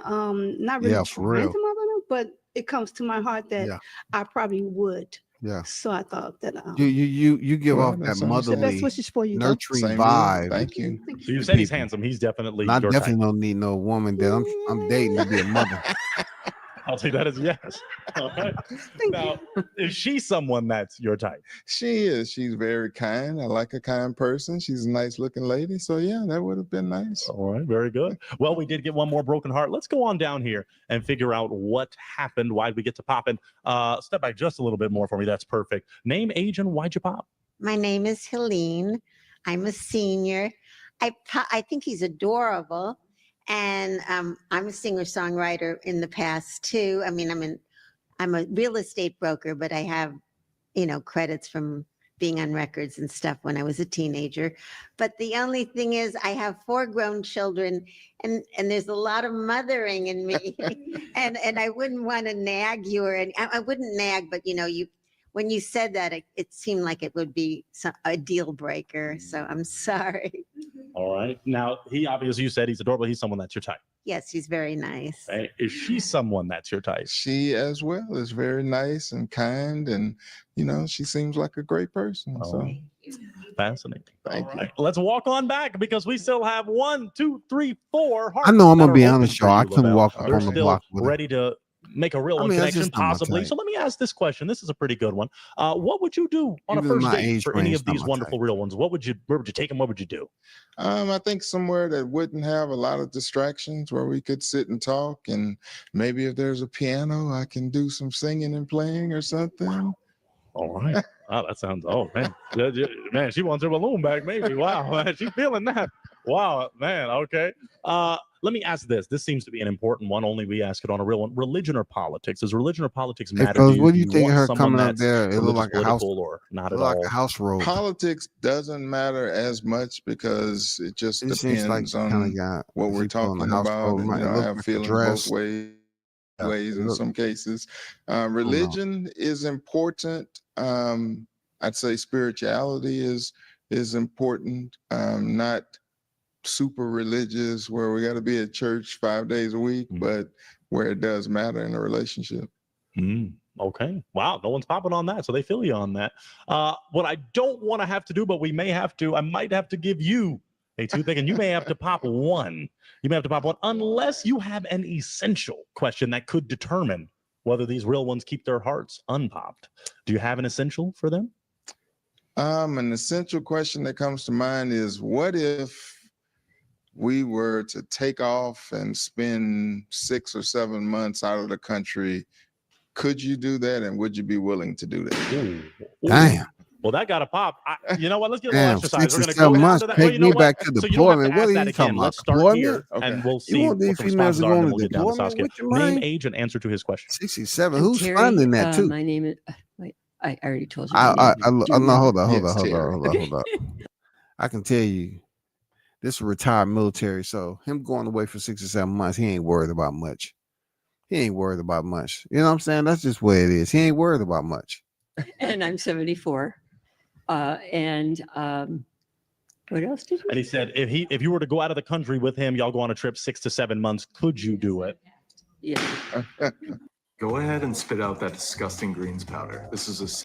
not really Yeah, for trying real. to mother him, but it comes to my heart that Yeah. I probably would. Yeah. So I thought that You give Well, off that that sounds the motherly, best wishes for you. though. nurturing Same here. vibe. Thank you. So you to said he's people. handsome. He's definitely I your definitely type. don't need no woman that I'm dating to be a mother. I'll take that as yes. All right. Now, is she someone that's your type? She is. She's very kind. I like a kind person. She's a nice looking lady. So yeah, that would have been nice. All right, very good. Well, we did get one more broken heart. Let's go on down here and figure out what happened. Why'd we get to popping? Step back just a little bit more for me. That's perfect. Name, age, and why'd you pop? My name is Helene. I'm a senior. I think he's adorable. And I'm a singer-songwriter in the past too. I mean, I'm a real estate broker, but I have, credits from being on records and stuff when I was a teenager. But the only thing is I have 4 grown children and there's a lot of mothering in me. and I wouldn't want to nag you I wouldn't nag, but when you said that, it seemed like it would be a deal breaker. So I'm sorry. All right. Now, he obviously, you said he's adorable. He's someone that's your type. Yes, she's very nice. Right? Is she someone that's your type? She as well is very nice and kind, and she seems like a great person. So Fascinating. thank All you. right. Let's walk on back because we still have 1, 2, 3, 4 hearts. I know I'm that gonna are be open honest, for y'all. I you, couldn't LaBelle. walk up They're on the still block with her. ready to make a real one that's connection, just not my possibly. type. So let me ask this question. This is a pretty good one. What would you do on Even a first my date age for any range, of not these my wonderful real ones? Where would you take them? What would you do? I think somewhere that wouldn't have a lot of distractions, where we could sit and talk, and maybe if there's a piano, I can do some singing and playing or something. All right. Oh, that sounds. Oh man, man, she wants her balloon back. Maybe. Wow, man, she's feeling that. Wow, man. Okay. Let me ask this. This seems to be an important one. Only we ask it on a real one. Religion or politics? Does religion or politics Hey, matter to fellas, you? what do you think of want her someone coming up that's there? It looked religious, like a house, political, or not at like all? a house robe. Politics doesn't matter as much because it just It seems like depends kind of on got what is we're he pulling talking a house about. robe? And, It I looks have like a feelings dress. both ways Yeah, it in look- some cases. I don't know. Religion is important. I'd say spirituality is important. Not super religious where we got to be at church 5 days a week, but where it does matter in a relationship. Okay. Wow. No one's popping on that. So they feel you on that. What I don't want to have to do, but we may have to, I might have to give you a toothpick, and you may have to pop one. You may have to pop one unless you have an essential question that could determine whether these real ones keep their hearts unpopped. Do you have an essential for them? An essential question that comes to mind is, what if we were to take off and spend 6 or 7 months out of the country? Could you do that, and would you be willing to do that? Ooh. Damn. Well, that got to pop. You know what? Let's get a little Damn, exercise. 6 We're or going to 7 go down months. to that. Well, Take you know me what? back to So you don't have to deployment. What ask are that you again. talking about? Let's start here, Deployment? and we'll You see want what these the females responses to are, go and on then a we'll get down to deployment Saskia. with you, Name, man? age, and answer to his question. 67. I'm Who's Terry. funding that too? My name is. Wait, I already told you. I my name. no, Do you hold remember? on. Hold on. I can tell you, this is retired military, so him going away for 6 or 7 months, he ain't worried about much. He ain't worried about much. You know what I'm saying? That's just where it is. He ain't worried about much. And I'm 74. What else did you? And he said, if you were to go out of the country with him, y'all go on a trip 6 to 7 months. Could you do it? Yeah. Go ahead and spit out that disgusting greens powder. This is a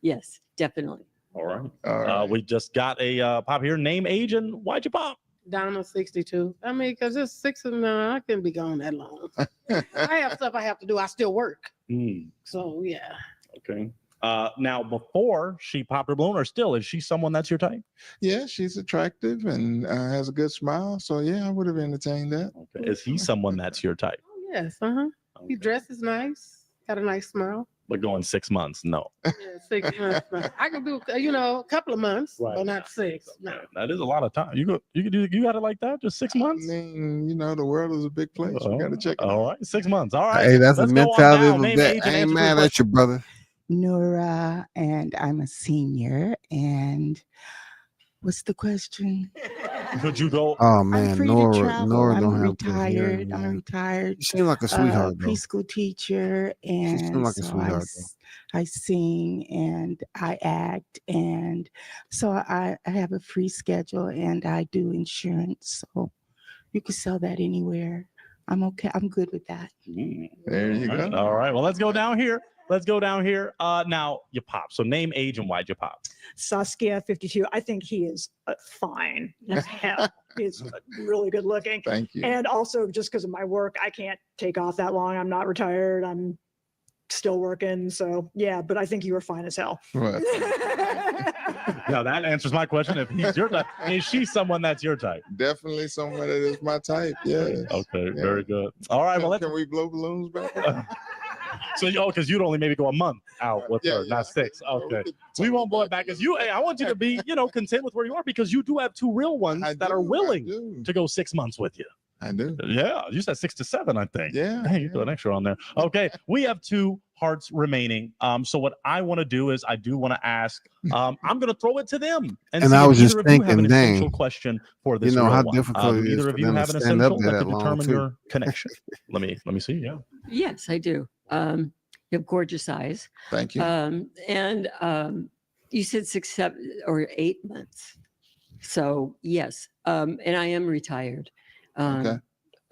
Yes, definitely. All right. We just got a pop here. Name, age, and why'd you pop? Donna 62. I mean, because it's 6 and 9, I couldn't be gone that long. I have stuff I have to do. I still work. So yeah. Okay. Now, before she popped her balloon, or still, is she someone that's your type? Yeah, she's attractive and has a good smile. So yeah, I would have entertained that. Okay. Is he someone that's your type? Yes. He dresses nice. Got a nice smile. But going 6 months, no. Yeah, 6 months. I can do, a couple of months, Right. but not 6. No. That is a lot of time. You got it like that? Just 6 months? I mean, the world is a big place. We got to check it out. All right, 6 months. All right. Hey, that's Let's the go on mentality down. of a Name, vet. age, I and ain't answer to his mad at you, brother. Nora, and I'm a senior. And what's the question? Could you go? Oh I'm man, free to Nora travel. I'm don't have good hair. retired. I'm retired. You seem like a sweetheart, though. Preschool teacher, She seems and like a so sweetheart, I sing and I act, and so I have a free schedule, and I do insurance. So you can sell that anywhere. I'm okay. I'm good with that. There you go. All right. Well, let's go down here. Now you pop. So name, age, and why'd you pop? Saskia 52. I think he is fine as hell. He's really good looking. Thank you. And also, just because of my work, I can't take off that long. I'm not retired. I'm still working. So yeah, but I think you were fine as hell. Right. Now that answers my question. If he's your type, is she someone that's your type? Definitely someone that is my type. Yes. Okay, Yeah. very good. All right. Well, Can we blow balloons back? so because you'd only maybe go a month out with her, not 6. Okay. We won't blow it back because I want you to be, content with where you are, because you do have 2 real ones that are willing to go 6 months with you. I do. Yeah, you said 6 to 7, I think. Yeah. Hey, you throw an extra on there. Okay, we have 2 hearts remaining. So what I want to do is I do want to ask. I'm going to throw it to them And see I if was either just of you have thinking, an essential dang, question for this. how real one. difficult Do it is either for of you them to have an stand up essential there that that could long, determine too. your connection? Let me see. Yeah. Yes, I do. You have gorgeous eyes. Thank you. You said 6, 7, or 8 months. So yes, and I am retired. Okay.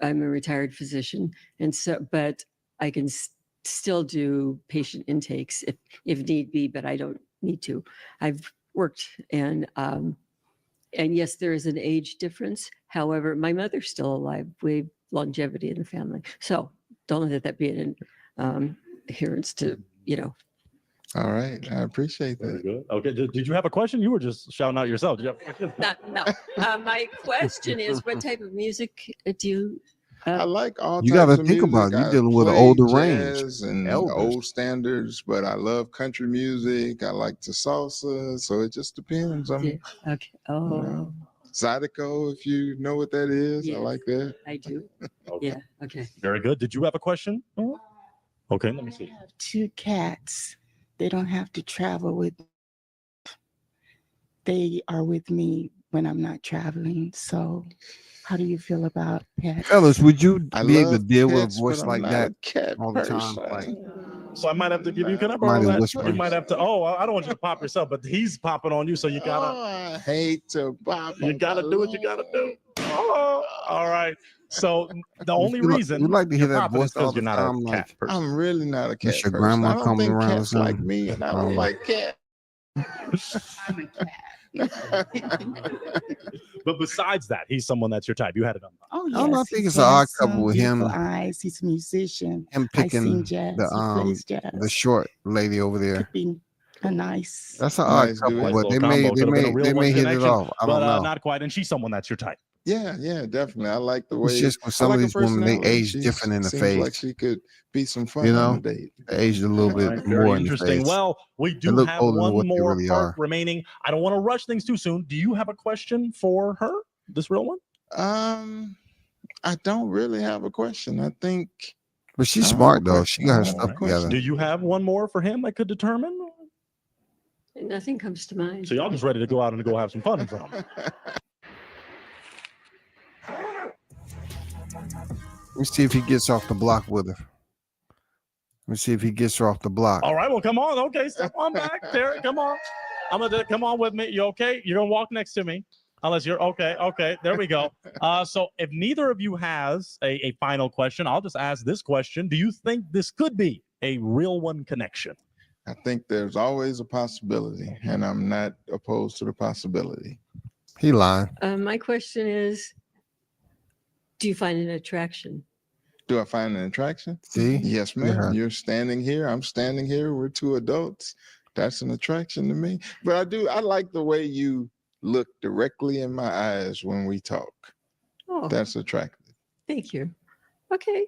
I'm a retired physician, and so, but I can still do patient intakes if need be, but I don't need to. I've worked and yes, there is an age difference. However, my mother's still alive. We have longevity in the family, so don't let that be an adherence to All right. I appreciate Very that. good. Okay. Did you have a question? You were just shouting out yourself. Did you have a question? No. My question is, what type of music do you? I like all You got to types of think about music. it. You're I dealing with an play older range, jazz and elders. old standards, but I love country music. I like the salsa, so it just depends. Okay. Oh, you know, Zydeco, if you know what that is, I yes, like that. I do. Okay. Yeah. Okay. Very good. Did you have a question? Okay. Let me see. I have 2 cats. They don't have to travel with. They are with me when I'm not traveling. So, how do you feel about pets? Fellas, would you I be able to love deal with a pets, voice but I'm like not that a cat all the time? person. Like So I might have to give you. Can I borrow somebody that? You whispering. might have to. Oh, I don't want you to pop yourself, but he's popping on you, so you gotta. Oh, I hate to pop. You gotta do what you gotta do. Oh, all right. So the only We reason like to hear you're that popping is voice all because the you're not a time. cat Like, person. I'm really not a cat miss your person. grandma I don't coming think around or cats like something. me, and I don't like cats. I'm a cat. But besides that, he's someone that's your type. You had it on. Oh, I don't know. I yes. think He's it's an odd couple handsome, with beautiful him. eyes. He's a musician. Him I sing picking jazz. He plays the jazz. short lady over there. Could be a nice. That's an odd Nice couple, duet. Nice but little combo. Could have been a real they one may hit it connection, off. I but don't know. not quite. And she's someone that's your type. Yeah, definitely. I like the It's way. just with I some like of her these women, they personality. age different in the Seems like face. she could be some fun You on know, a date. they aged a little All bit right, more very in the interesting. face. Well, we They do look have older than one what they more really part are. remaining. I don't want to rush things too soon. Do you have a question for her, this real one? I don't really have a question. I think. But she's I don't have a smart though. She question. got I her don't have a stuff question. together. Do you have one more for him that could determine? Nothing comes to mind. So y'all just ready to go out and go have some fun in front of him. Let me see if he gets off the block with her. Let me see if he gets her off the block. All right, well, come on. Okay, step on back, Terry. Come on. I'm gonna come on with me. You okay? You're gonna walk next to me. Unless you're okay. Okay, there we go. So if neither of you has a final question, I'll just ask this question. Do you think this could be a real one connection? I think there's always a possibility, and I'm not opposed to the possibility. He lying. My question is, do you find an attraction? Do I find an attraction? See? Yes, ma'am. You're standing here. I'm standing here. We're 2 adults. That's an attraction to me. But I like the way you look directly in my eyes when we talk. Oh, That's attractive. thank you. Okay.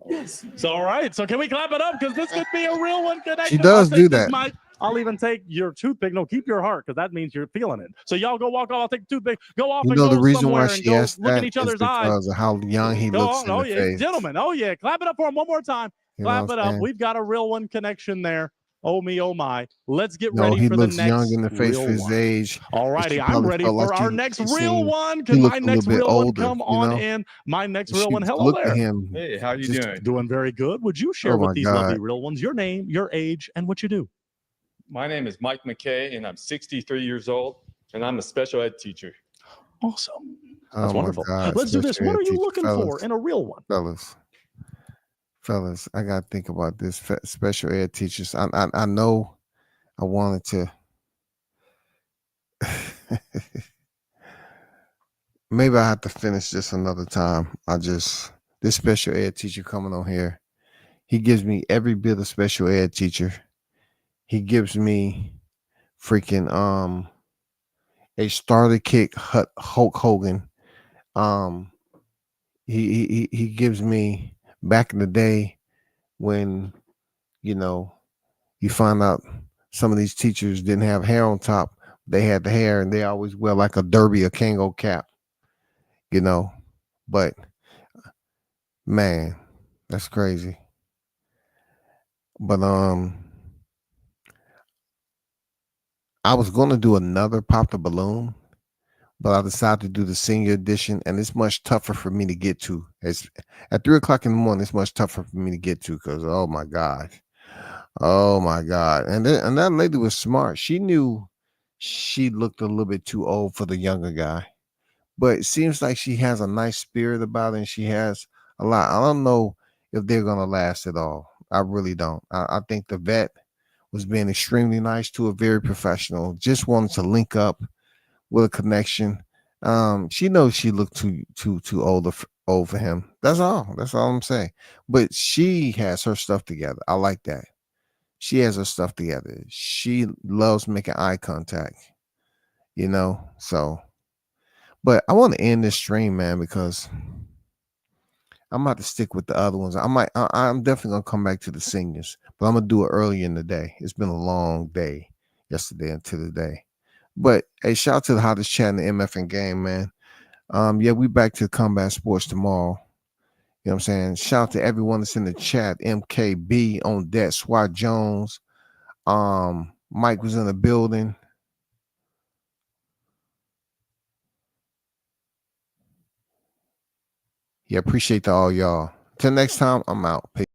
Yes. So all right. So can we clap it up? Because this could be a real one connection. She does I'll take do this that. mic. I'll even take your toothpick. No, keep your heart, because that means you're feeling it. So y'all go walk off. I'll take the toothpick. Go off You and know go the reason somewhere why and she go asked look in that each is other's eyes. because of how young he Go looks on. in Oh the yeah, face. gentlemen. Oh yeah, clap it up for him one more time. You know Clap what it I'm up. saying? We've got a real one connection there. Oh me, oh my. Let's get No, ready he for the looks young next in the face real for his one. age. All But righty, she I'm probably ready felt for like our he next real seemed, one. he Can my looked a little next bit real one older, come you on know? in? My next And real she one. Hello looked there. at him. Hey, how you just- doing? Doing very good. Would you share Oh with my these God. lovely real ones your name, your age, and what you do? My name is Mike McKay, and I'm 63 years old, and I'm a special ed teacher. Awesome. Oh That's my wonderful. God. Let's do this. Special What ed are you teacher. looking for in a real one? Fellas, I gotta think about this. Special ed teachers. I know I wanted to. Maybe I have to finish this another time. This special ed teacher coming on here, he gives me every bit of special ed teacher. He gives me freaking a starter kick Hulk Hogan. He gives me back in the day when, you know, you find out some of these teachers didn't have hair on top. They had the hair and they always wear like a derby or Kango cap, you know. But man, that's crazy. But I was gonna do another Pop the Balloon, but I decided to do the senior edition, and it's much tougher for me to get to. It's at 3:00 in the morning. It's much tougher for me to get to because oh my god, and that lady was smart. She knew she looked a little bit too old for the younger guy. But it seems like she has a nice spirit about her, and she has a lot. I don't know if they're gonna last at all. I really don't. I think the vet was being extremely nice to her, very professional. Just wanted to link up with a connection. She knows she looked too old for him. That's all. That's all I'm saying. But she has her stuff together. I like that. She has her stuff together. She loves making eye contact. So. But I want to end this stream, man, because I'm about to stick with the other ones. I'm definitely gonna come back to the seniors, but I'm gonna do it early in the day. It's been a long day yesterday and today. But hey, shout out to the hottest chat in the MFN game, man. Yeah, we back to combat sports tomorrow. You know what I'm saying? Shout out to everyone that's in the chat. MKB on deck, SWAT Jones. Mike was in the building. Yeah, appreciate all y'all. Till next time, I'm out. Peace.